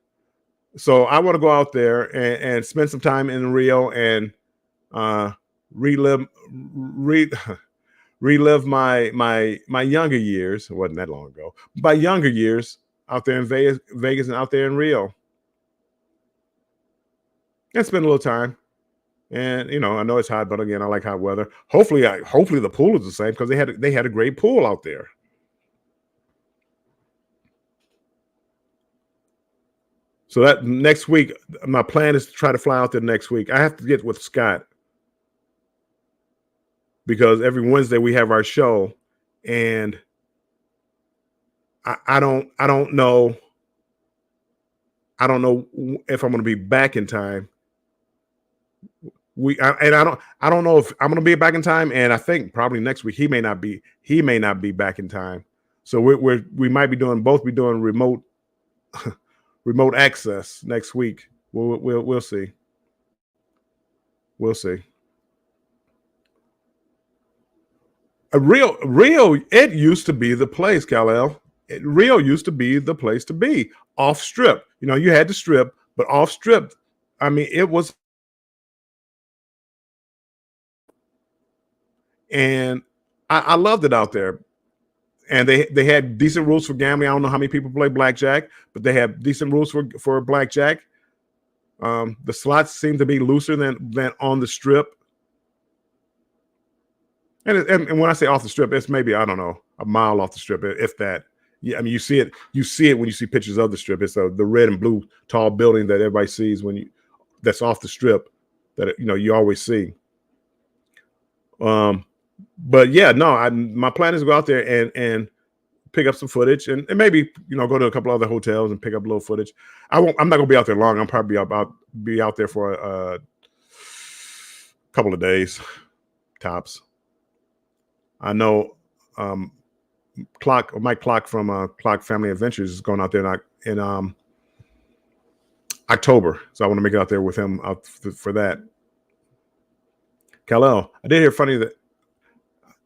So I want to go out there and spend some time in Rio and relive relive my younger years. It wasn't that long ago. My younger years out there in Vegas and out there in Rio. And spend a little time. And I know it's hot, but again, I like hot weather. Hopefully the pool is the same because they had a great pool out there. So that next week, my plan is to try to fly out there next week. I have to get with Scott because every Wednesday we have our show, and I don't know if I'm going to be back in time. I don't know if I'm going to be back in time, and I think probably next week he may not be back in time. So we might be doing remote remote access next week. We'll see. We'll see. Rio, it used to be the place, Kal-El. Rio used to be the place to be. Off strip. You had to strip, but off strip, I mean, it was. And I loved it out there. And they had decent rules for gambling. I don't know how many people play blackjack, but they have decent rules for blackjack. The slots seem to be looser than on the strip. And when I say off the strip, it's maybe, I don't know, a mile off the strip, if that. Yeah, I mean, you see it when you see pictures of the strip. It's the red and blue tall building that everybody sees that's off the strip that you always see. But yeah, no, my plan is to go out there and pick up some footage and maybe go to a couple other hotels and pick up a little footage. I'm not gonna be out there long. I'll probably be out there for a couple of days tops. I know Mike Clock from Clock Family Adventures is going out there in October, so I want to make it out there with him for that. Kal-El, I did hear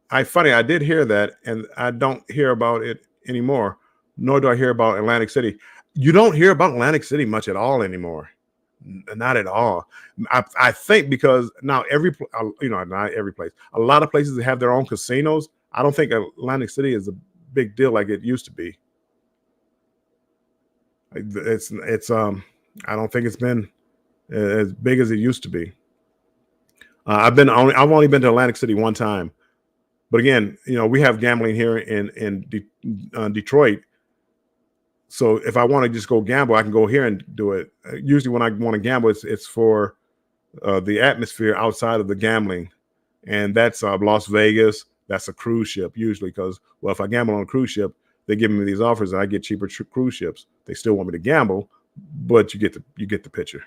I did hear that, and I don't hear about it anymore, nor do I hear about Atlantic City. You don't hear about Atlantic City much at all anymore. Not at all. I think because now not every place. A lot of places that have their own casinos. I don't think Atlantic City is a big deal like it used to be. It's I don't think it's been as big as it used to be. I've only been to Atlantic City one time. But again, we have gambling here in Detroit. So if I want to just go gamble, I can go here and do it. Usually when I want to gamble, it's for the atmosphere outside of the gambling. And that's Las Vegas. That's a cruise ship usually because, well, if I gamble on a cruise ship, they give me these offers and I get cheaper cruise ships. They still want me to gamble, but you get the picture.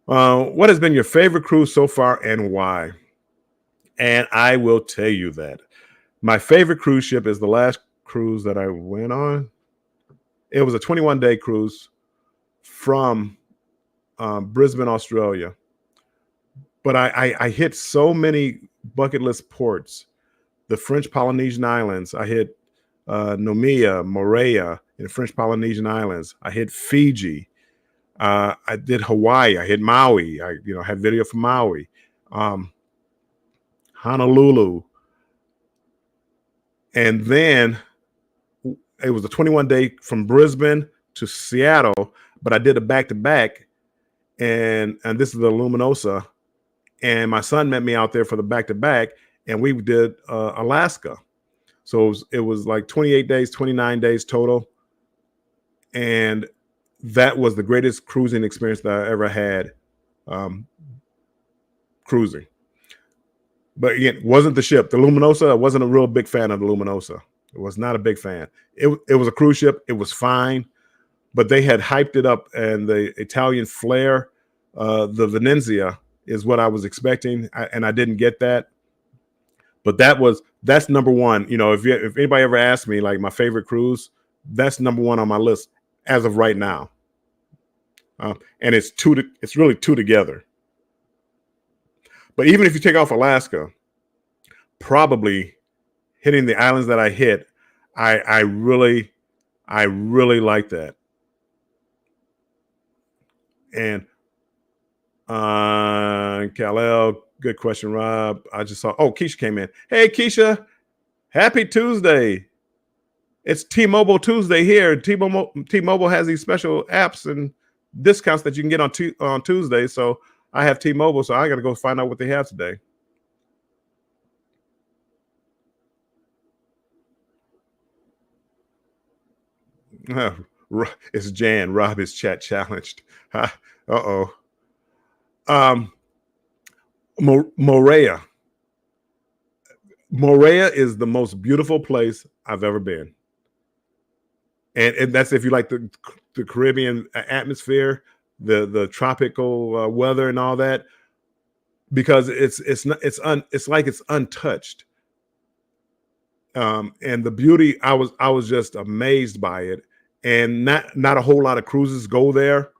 What has been your favorite cruise so far and why? And I will tell you that my favorite cruise ship is the last cruise that I went on. It was a 21-day cruise from Brisbane, Australia. But I hit so many bucket list ports. The French Polynesian Islands. I hit Nomia, Moorea in the French Polynesian Islands. I hit Fiji. I did Hawaii. I hit Maui. I had video from Maui. Honolulu. And then it was a 21-day from Brisbane to Seattle, but I did a back-to-back, and this is the Luminosa, and my son met me out there for the back-to-back, and we did Alaska. So it was like 28 days, 29 days total, and that was the greatest cruising experience that I ever had cruising. But again, it wasn't the ship. The Luminosa, I wasn't a real big fan of the Luminosa. I was not a big fan. It was a cruise ship. It was fine, but they had hyped it up, and the Italian flair, the Venezia, is what I was expecting, and I didn't get that. But that's number one. You know, if anybody ever asked me like my favorite cruise, that's number one on my list as of right now. And it's really two together. But even if you take off Alaska, probably hitting the islands that I hit, I really like that. And Kal-El, good question, Rob. I just saw, Keisha came in. Hey, Keisha, happy Tuesday. It's T-Mobile Tuesday here. T-Mobile has these special apps and discounts that you can get on Tuesday. So I have T-Mobile, so I got to go find out what they have today. It's Jan. Rob is chat challenged. Uh-oh. Moorea. Moorea is the most beautiful place I've ever been. And that's if you like the Caribbean atmosphere, the tropical weather and all that, because it's like it's untouched. And the beauty, I was just amazed by it. And not a whole lot of cruises go there.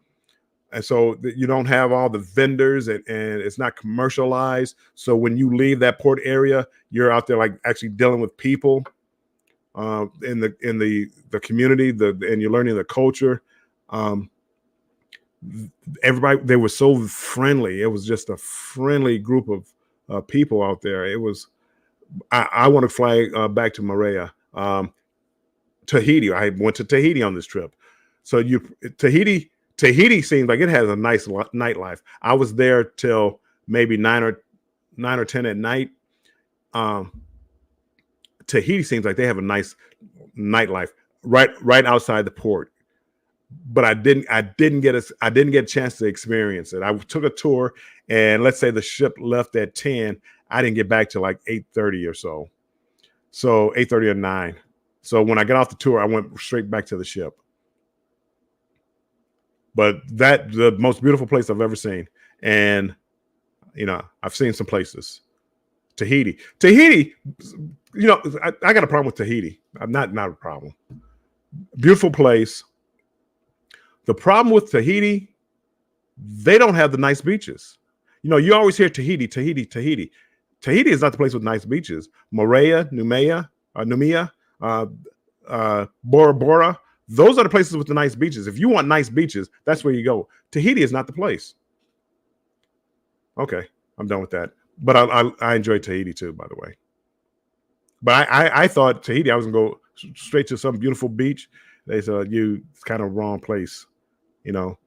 And so you don't have all the vendors and it's not commercialized. So when you leave that port area, you're out there like actually dealing with people in the community, and you're learning the culture. Everybody, they were so friendly. It was just a friendly group of people out there. It was, I want to fly back to Moorea. Tahiti. I went to Tahiti on this trip. So Tahiti seems like it has a nice nightlife. I was there till maybe 9 or 10 at night. Tahiti seems like they have a nice nightlife right outside the port. But I didn't get a chance to experience it. I took a tour, and let's say the ship left at 10. I didn't get back to like 8:30 or so. So 8:30 or 9. So when I got off the tour, I went straight back to the ship. But the most beautiful place I've ever seen. And, you know, I've seen some places. Tahiti, you know, I got a problem with Tahiti. I'm not a problem. Beautiful place. The problem with Tahiti, they don't have the nice beaches. You know, you always hear Tahiti. Tahiti is not the place with nice beaches. Moorea, Numia, Bora Bora. Those are the places with the nice beaches. If you want nice beaches, that's where you go. Tahiti is not the place. Okay, I'm done with that. But I enjoyed Tahiti too, by the way. But I thought Tahiti, I was gonna go straight to some beautiful beach. They said it's kind of wrong place. You know,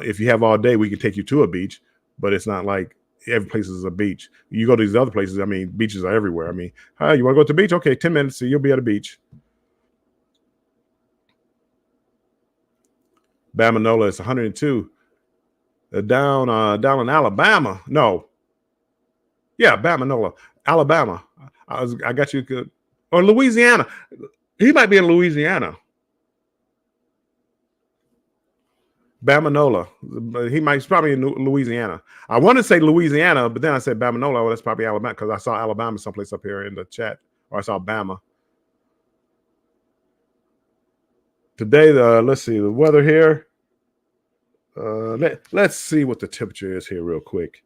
if you have all day, we can take you to a beach, but it's not like every place is a beach. You go to these other places, I mean, beaches are everywhere. I mean, hi, you want to go to the beach? Okay, 10 minutes, so you'll be at a beach. Bamanola is 102. Down in Alabama. No. Yeah, Bamanola, Alabama. I got you good. Or Louisiana. He might be in Louisiana. Bamanola. He's probably in Louisiana. I want to say Louisiana, but then I said Bamanola. Well, that's probably Alabama because I saw Alabama someplace up here in the chat, or I saw Bama. Today, let's see the weather here. Let's see what the temperature is here real quick.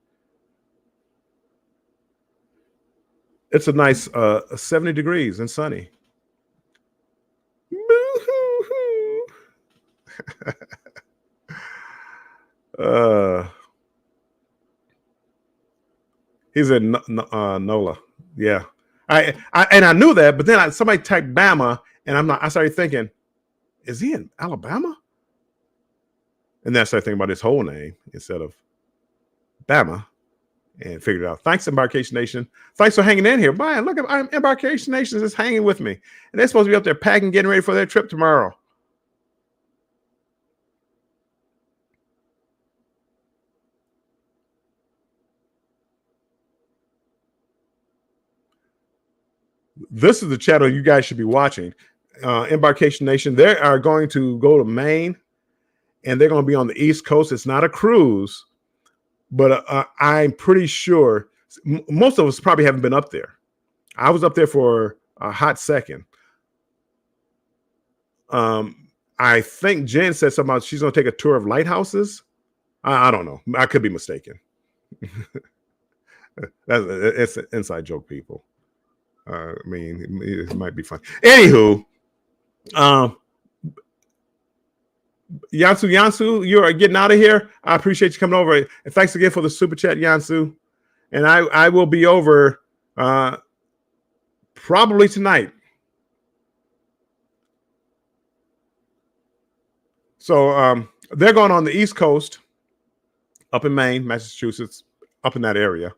It's a nice 70 degrees and sunny. He's in NOLA. Yeah. I knew that, but then somebody typed Bama, and I started thinking, is he in Alabama? And then I started thinking about his whole name instead of Bama, and figured it out. Thanks, Embarkation Nation. Thanks for hanging in here. Brian, look at Embarkation Nation is hanging with me. And they're supposed to be up there packing, getting ready for their trip tomorrow. This is the channel you guys should be watching. Embarkation Nation. They are going to go to Maine, and they're going to be on the East Coast. It's not a cruise, but I'm pretty sure most of us probably haven't been up there. I was up there for a hot second. I think Jen said something about she's going to take a tour of lighthouses. I don't know. I could be mistaken. It's an inside joke, people. I mean, it might be fun. Anywho, Yansu, you are getting out of here. I appreciate you coming over, and thanks again for the super chat, Yansu. And I will be over probably tonight. So they're going on the East Coast, up in Maine, Massachusetts, up in that area,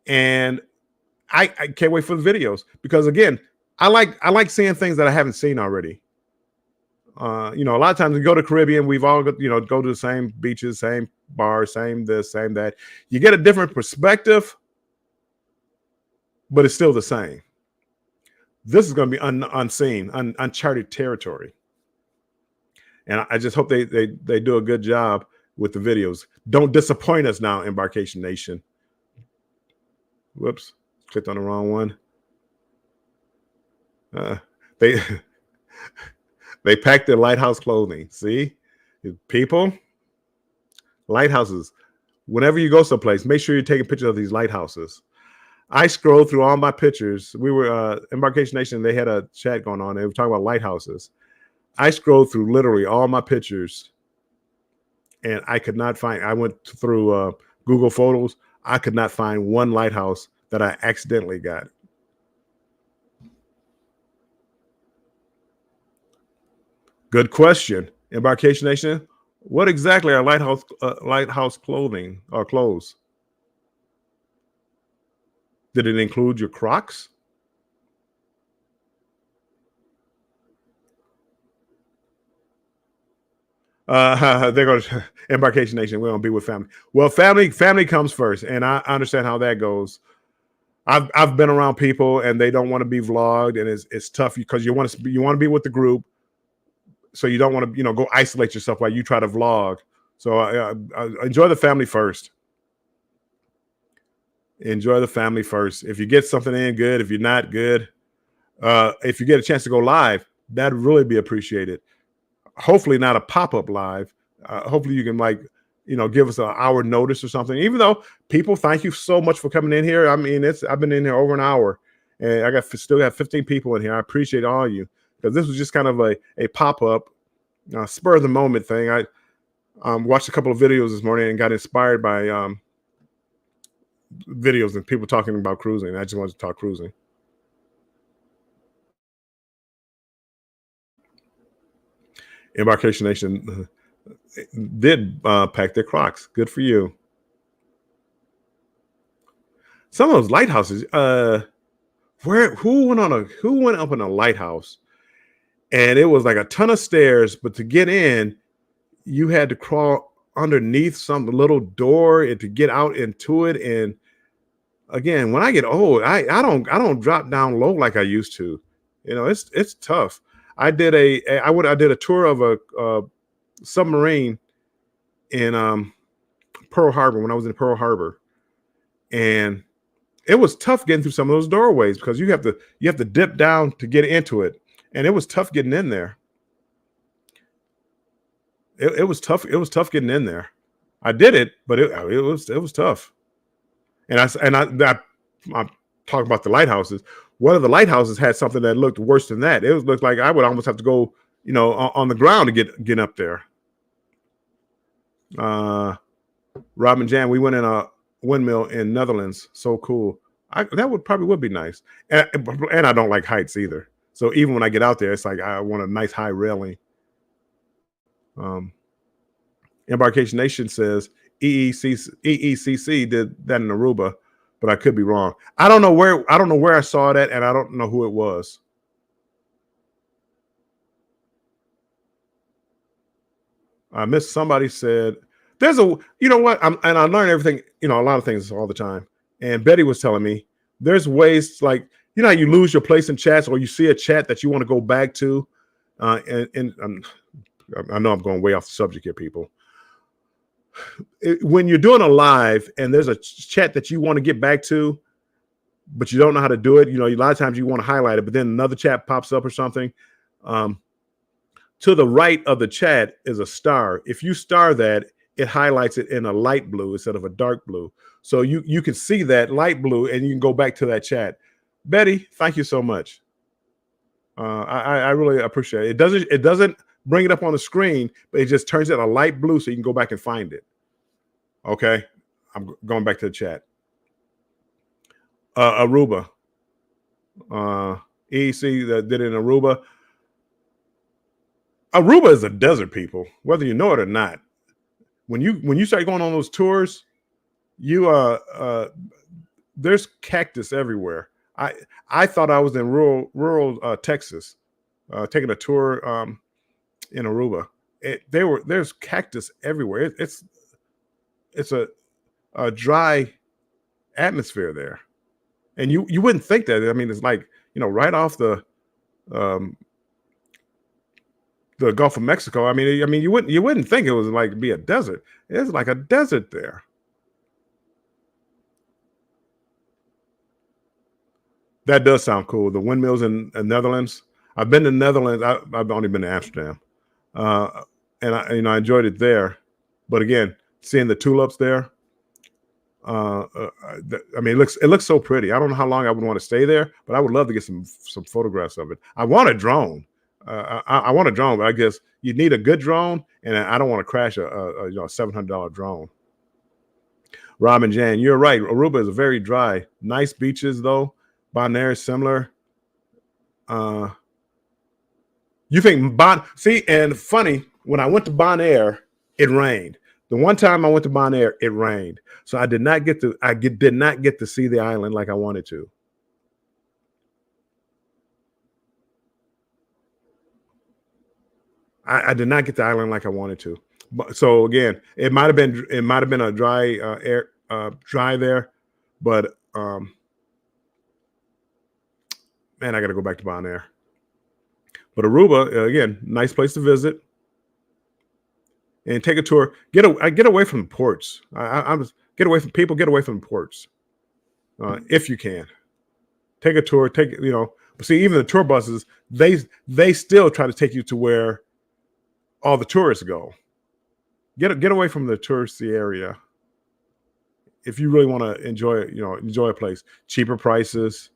and I can't wait for the videos because again, I like seeing things that I haven't seen already. A lot of times we go to Caribbean, we've all got, go to the same beaches, same bars, same this, same that. You get a different perspective, but it's still the same. This is going to be unseen, uncharted territory. And I just hope they do a good job with the videos. Don't disappoint us now, Embarkation Nation. Whoops, clicked on the wrong one. They packed their lighthouse clothing. See, people, lighthouses. Whenever you go someplace, make sure you're taking pictures of these lighthouses. I scrolled through all my pictures. We were Embarkation Nation. They had a chat going on. They were talking about lighthouses. I scrolled through literally all my pictures, and I could not find. I went through Google Photos. I could not find one lighthouse that I accidentally got. Good question, Embarkation Nation. What exactly are lighthouse clothing or clothes? Did it include your Crocs? They're going to Embarkation Nation. We're going to be with family. Well, family comes first, and I understand how that goes. I've been around people, and they don't want to be vlogged, and it's tough because you want to be with the group, so you don't want to go isolate yourself while you try to vlog. So enjoy the family first. Enjoy the family first. If you get something in, good. If you're not, good. If you get a chance to go live, that'd really be appreciated. Hopefully not a pop-up live. Hopefully you can give us an hour notice or something. Even though people, thank you so much for coming in here. I mean, I've been in here over an hour, and I still got 15 people in here. I appreciate all of you because this was just kind of a pop-up, spur of the moment thing. I watched a couple of videos this morning and got inspired by videos and people talking about cruising. I just wanted to talk cruising. Embarkation Nation did pack their Crocs. Good for you. Some of those lighthouses. Who went up in a lighthouse, and it was like a ton of stairs, but to get in, you had to crawl underneath some little door and to get out into it. And again, when I get old, I don't drop down low like I used to. It's tough. I did a tour of a submarine in Pearl Harbor when I was in Pearl Harbor, and it was tough getting through some of those doorways because you have to dip down to get into it, and it was tough getting in there. It was tough. It was tough getting in there. I did it, but it was tough. And I talk about the lighthouses. One of the lighthouses had something that looked worse than that. It looked like I would almost have to go, on the ground to get up there. Robin Jan, we went in a windmill in Netherlands. So cool. That would be nice. And I don't like heights either. So even when I get out there, it's like I want a nice high railing. Embarkation Nation says EECC did that in Aruba, but I could be wrong. I don't know where I saw that, and I don't know who it was. I missed somebody said there's I learn everything, a lot of things all the time. And Betty was telling me there's ways like, how you lose your place in chats or you see a chat that you want to go back to. And I know I'm going way off the subject here, people. When you're doing a live and there's a chat that you want to get back to, but you don't know how to do it. You know, a lot of times you want to highlight it, but then another chat pops up or something. Um, to the right of the chat is a star. If you star that, it highlights it in a light blue instead of a dark blue. So you can see that light blue and you can go back to that chat. Betty, thank you so much. I really appreciate it. It doesn't bring it up on the screen, but it just turns it a light blue so you can go back and find it. Okay, I'm going back to the chat. Aruba. EC that did it in Aruba. Aruba is a desert, people, whether you know it or not. When you start going on those tours, you there's cactus everywhere. I thought I was in rural Texas, taking a tour in Aruba. There's cactus everywhere. It's a dry atmosphere there, and you wouldn't think that. I mean, it's like, right off um, the Gulf of Mexico. I mean, you wouldn't think it was like be a desert. It's like a desert there. That does sound cool. The windmills in the Netherlands. I've been to Netherlands. I've only been to Amsterdam, uh, and I enjoyed it there. But again, seeing the tulips there, I mean, it looks so pretty. I don't know how long I would want to stay there, but I would love to get some photographs of it. I want a drone. I want a drone, but I guess you need a good drone, and I don't want to crash a $700 drone. Robin Jan, you're right. Aruba is very dry. Nice beaches though. Bonaire is similar. Uh, you think See, and funny, when I went to Bonaire, it rained. The one time I went to Bonaire, it rained. So I did not get to did not get to see the island like I wanted to. I did not get the island like I wanted to. But so again, it might have been a dry air dry there, but man, I got to go back to Bonaire. But Aruba, again, nice place to visit and take a tour. Get away from the ports. I'm get away from people. Get away from the ports if you can. Take a tour. But see, even the tour buses, they still try to take you to where all the tourists go. Get away from the touristy area if you really want to enjoy a place. Cheaper prices.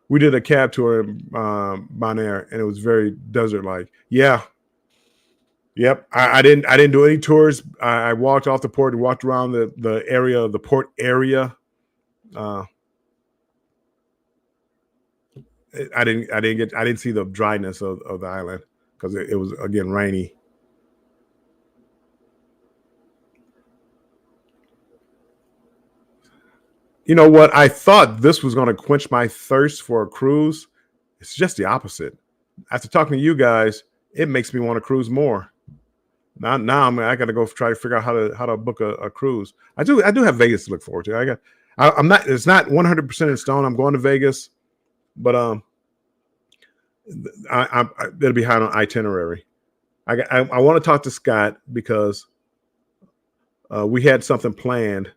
We did a cab tour in Bonaire, and it was very desert like. Yeah, yep. I didn't do any tours. I walked off the port and walked around the area of the port area. Uh, I didn't see the dryness of the island because it was again rainy. You know what? I thought this was going to quench my thirst for a cruise. It's just the opposite. After talking to you guys, it makes me want to cruise more. Now I got to go try to figure out how to book a cruise. I do have Vegas to look forward to. I'm not. It's not 100% in stone. I'm going to Vegas, but it'll be high on itinerary. I want to talk to Scott because we had something planned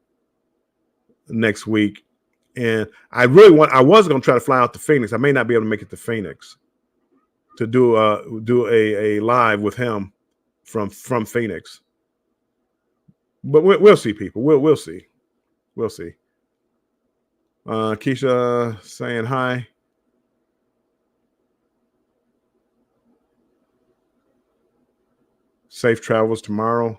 next week, and I was going to try to fly out to Phoenix. I may not be able to make it to Phoenix to do a live with him from Phoenix, but we'll see, people. We'll see. We'll see. Keisha saying hi. Safe travels tomorrow.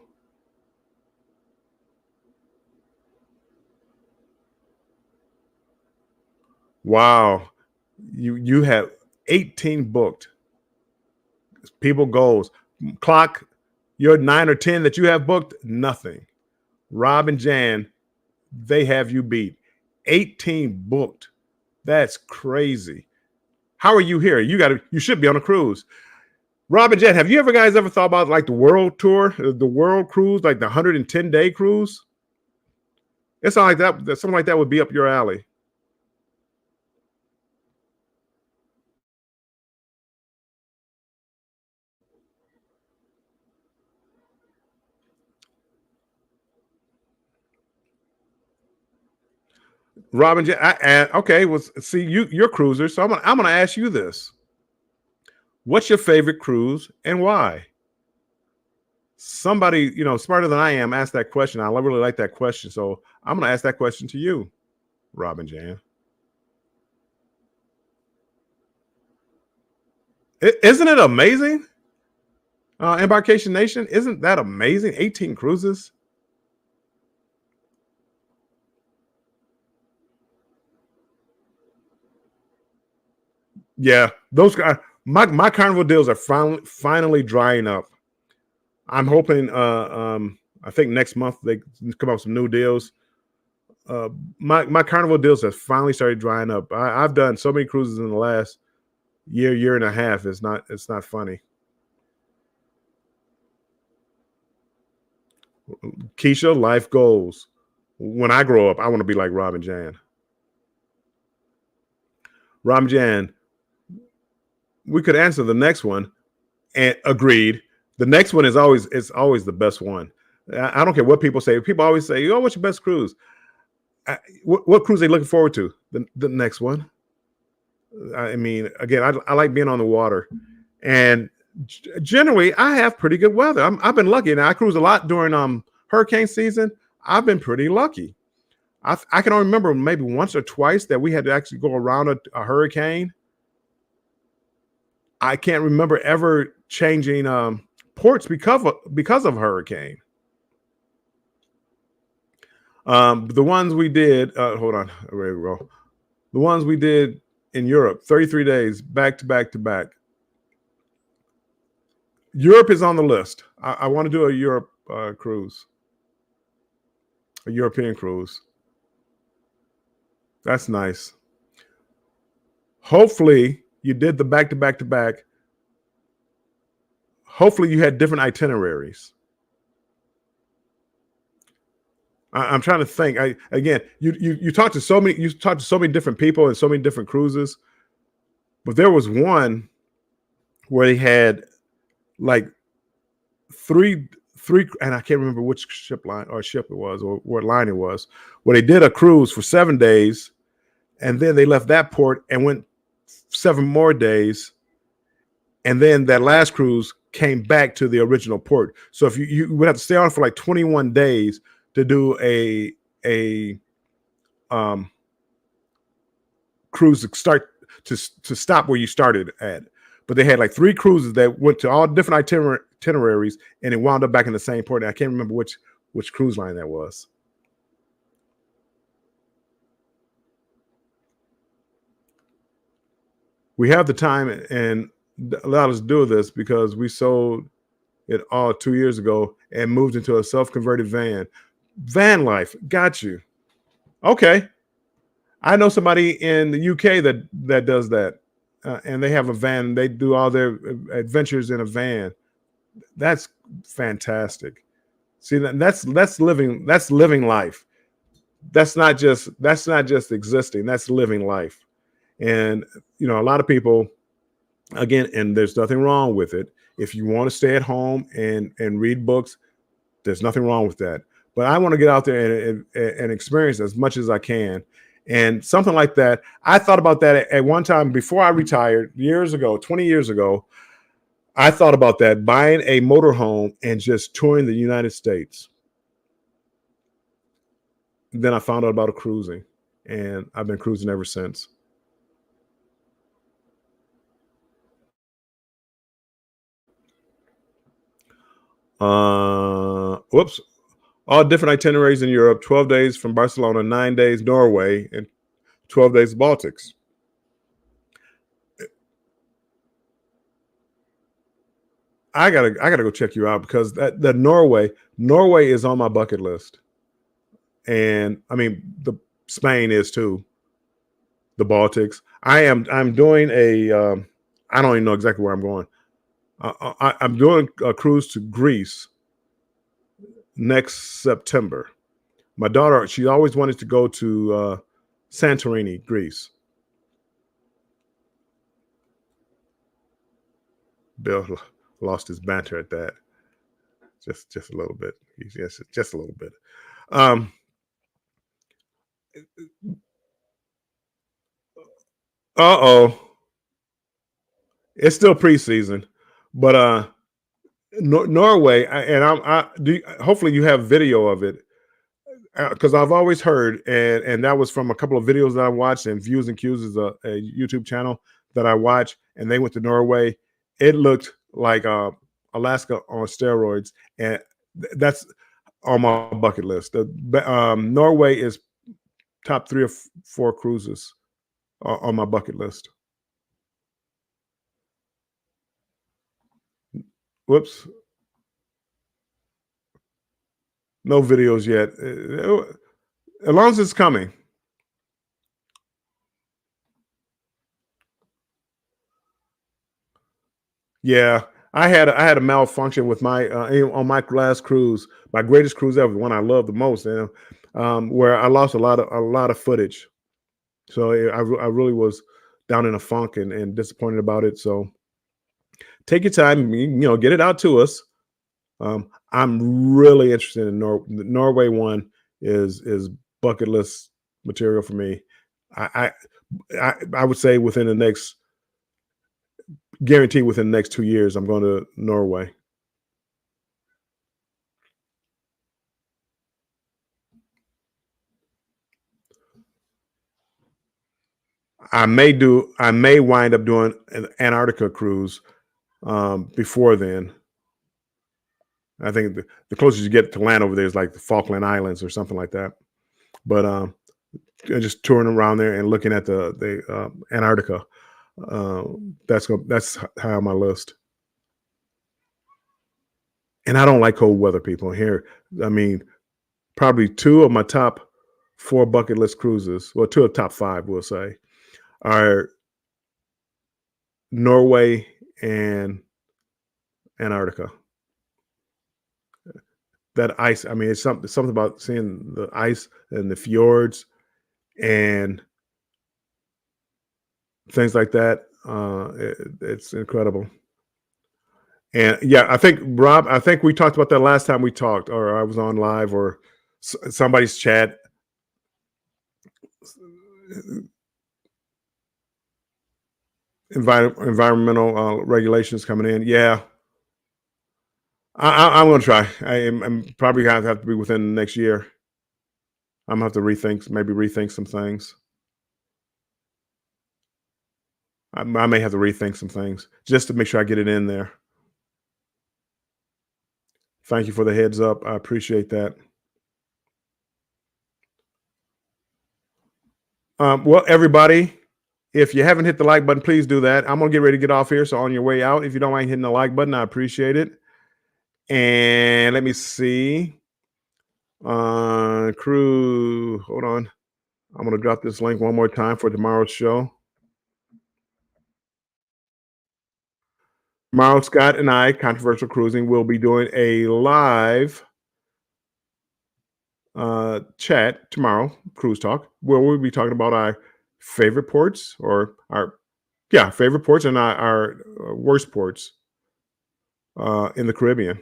Wow, you have 18 booked. People goals. Clock, your 9 or 10 that you have booked, nothing. Rob and Jan, they have you beat. 18 booked. That's crazy. How are you here? You should be on a cruise. Rob and Jan, have you ever thought about like the world tour, the world cruise, like the 110-day cruise? It's not like that. Something like that would be up your alley. Robin, okay. Well, see, you're cruisers, so I'm gonna ask you this: what's your favorite cruise and why? Somebody, smarter than I am asked that question. I really like that question, so I'm gonna ask that question to you, Robin Jan. Isn't it amazing? Embarkation Nation, isn't that amazing? 18 cruises. Yeah, those guys. My carnival deals are finally drying up. I'm hoping. I think next month they come up with some new deals. Uh, my carnival deals have finally started drying up. I've done so many cruises in the last year and a half. It's not funny. Keisha, life goals. When I grow up, I want to be like Robin Jan. Robin Jan, we could answer the next one and agreed. The next one is always the best one. I don't care what people say. People always say, "Oh, what's your best cruise?" What cruise are they looking forward to? The next one. I mean, again, I like being on the water, and generally, I have pretty good weather. I've been lucky. Now I cruise a lot during hurricane season. I've been pretty lucky. I can only remember maybe once or twice that we had to actually go around a hurricane. I can't remember ever changing ports because of hurricane. The ones we did, hold on, there we go. The ones we did in Europe, 33 days back to back to back. Europe is on the list. I want to do a Europe cruise, a European cruise. That's nice. Hopefully, you did the back to back to back. Hopefully, you had different itineraries. I'm trying to think. You talked to so many different people and so many different cruises, but there was one where they had like three, and I can't remember which ship it was or what line it was, where they did a cruise for 7 days, and then they left that port and went 7 more days, and then that last cruise came back to the original port. So if you would have to stay on for like 21 days to do a um, cruise to start to stop where you started at. But they had like 3 cruises that went to all different itineraries, and it wound up back in the same port. And I can't remember which cruise line that was. We have the time and allowed us to do this because we sold it all 2 years ago and moved into a self-converted van. Van life, got you. Okay, I know somebody in the UK that does that, and they have a van. They do all their adventures in a van. That's fantastic. See, that's living life. That's not just existing. That's living life. And a lot of people, again, and there's nothing wrong with it. If you want to stay at home and read books, there's nothing wrong with that. But I want to get out there and experience as much as I can. And something like that, I thought about that at one time before I retired years ago, 20 years ago. I thought about that, buying a motorhome and just touring the United States. Then I found out about cruising, and I've been cruising ever since. Whoops. All different itineraries in Europe, 12 days from Barcelona, 9 days Norway, and 12 days Baltics. I gotta go check you out because that Norway is on my bucket list. And I mean the Spain is too, the Baltics. I'm doing I don't even know exactly where I'm going. I'm doing a cruise to Greece next September. My daughter, she always wanted to go to Santorini, Greece. Bill lost his banter at that, just a little bit. Just a little bit. Um, Uh-oh. It's still preseason, but Norway, and hopefully you have video of it, because I've always heard, and that was from a couple of videos that I watched, and Views and Cues is a YouTube channel that I watch, and they went to Norway. It looked like Alaska on steroids, and that's on my bucket list. Norway is top 3 or 4 cruises on my bucket list. Whoops, no videos yet. As long as it's coming. Yeah, I had a malfunction with my on my last cruise, my greatest cruise ever, the one I love the most, and where I lost a lot of footage. So I really was down in a funk and disappointed about it. So take your time, get it out to us. I'm really interested in the Norway one is bucket list material for me. I I would say within the next guarantee within the next 2 years, I'm going to Norway. I may wind up doing an Antarctica cruise before then. I think the closest you get to land over there is like the Falkland Islands or something like that. But just touring around there and looking at the Antarctica, that's high on my list. And I don't like cold weather, people. Here, I mean, probably 2 of my top 4 bucket list cruises, well, 2 of the top 5, we'll say, are Norway and Antarctica. That ice, I mean, it's something about seeing the ice and the fjords and things like that. It's incredible. And yeah, I think Rob, I think we talked about that last time we talked, or I was on live, or somebody's chat. Environmental regulations coming in. Yeah, I'm going to try. I'm probably going to have to be within the next year. I'm going to have to maybe rethink some things. I may have to rethink some things just to make sure I get it in there. Thank you for the heads up. I appreciate that. Well, everybody, if you haven't hit the like button, please do that. I'm going to get ready to get off here. So on your way out, if you don't mind hitting the like button, I appreciate it. And let me see. Crew, hold on. I'm going to drop this link one more time for tomorrow's show. Tomorrow, Scott and I, Controversial Cruising, will be doing a live chat tomorrow, Cruise Talk, where we'll be talking about our favorite ports, or our favorite ports, and our worst ports in the Caribbean.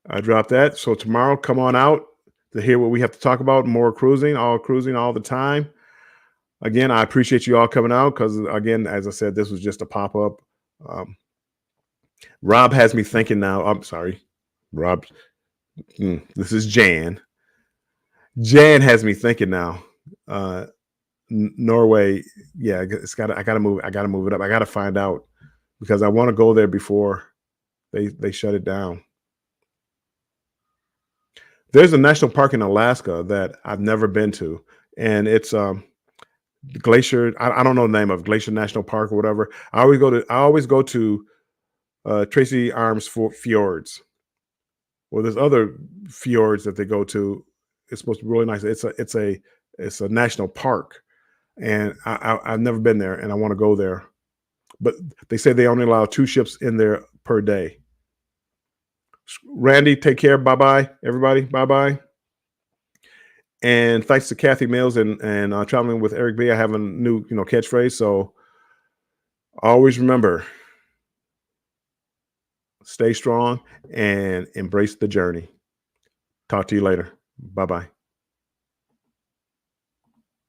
I dropped that. So tomorrow, come on out to hear what we have to talk about. More cruising all the time. Again, I appreciate you all coming out because, again, as I said, this was just a pop up. Rob has me thinking now. I'm sorry, Rob. This is Jan. Jan has me thinking now. Norway, yeah, I gotta move. I gotta move it up. I gotta find out because I want to go there before they shut it down. There's a national park in Alaska that I've never been to, and it's Glacier. I don't know the name of Glacier National Park or whatever. I always go to Tracy Arms Fjords. Well, there's other fjords that they go to. It's supposed to be really nice. It's a national park, and I've never been there, and I want to go there. But they say they only allow 2 ships in there per day. Randy, take care. Bye bye, everybody. Bye bye. And thanks to Kathy Mills and traveling with Eric B. I have a new catchphrase. So always remember, stay strong and embrace the journey. Talk to you later. Bye bye.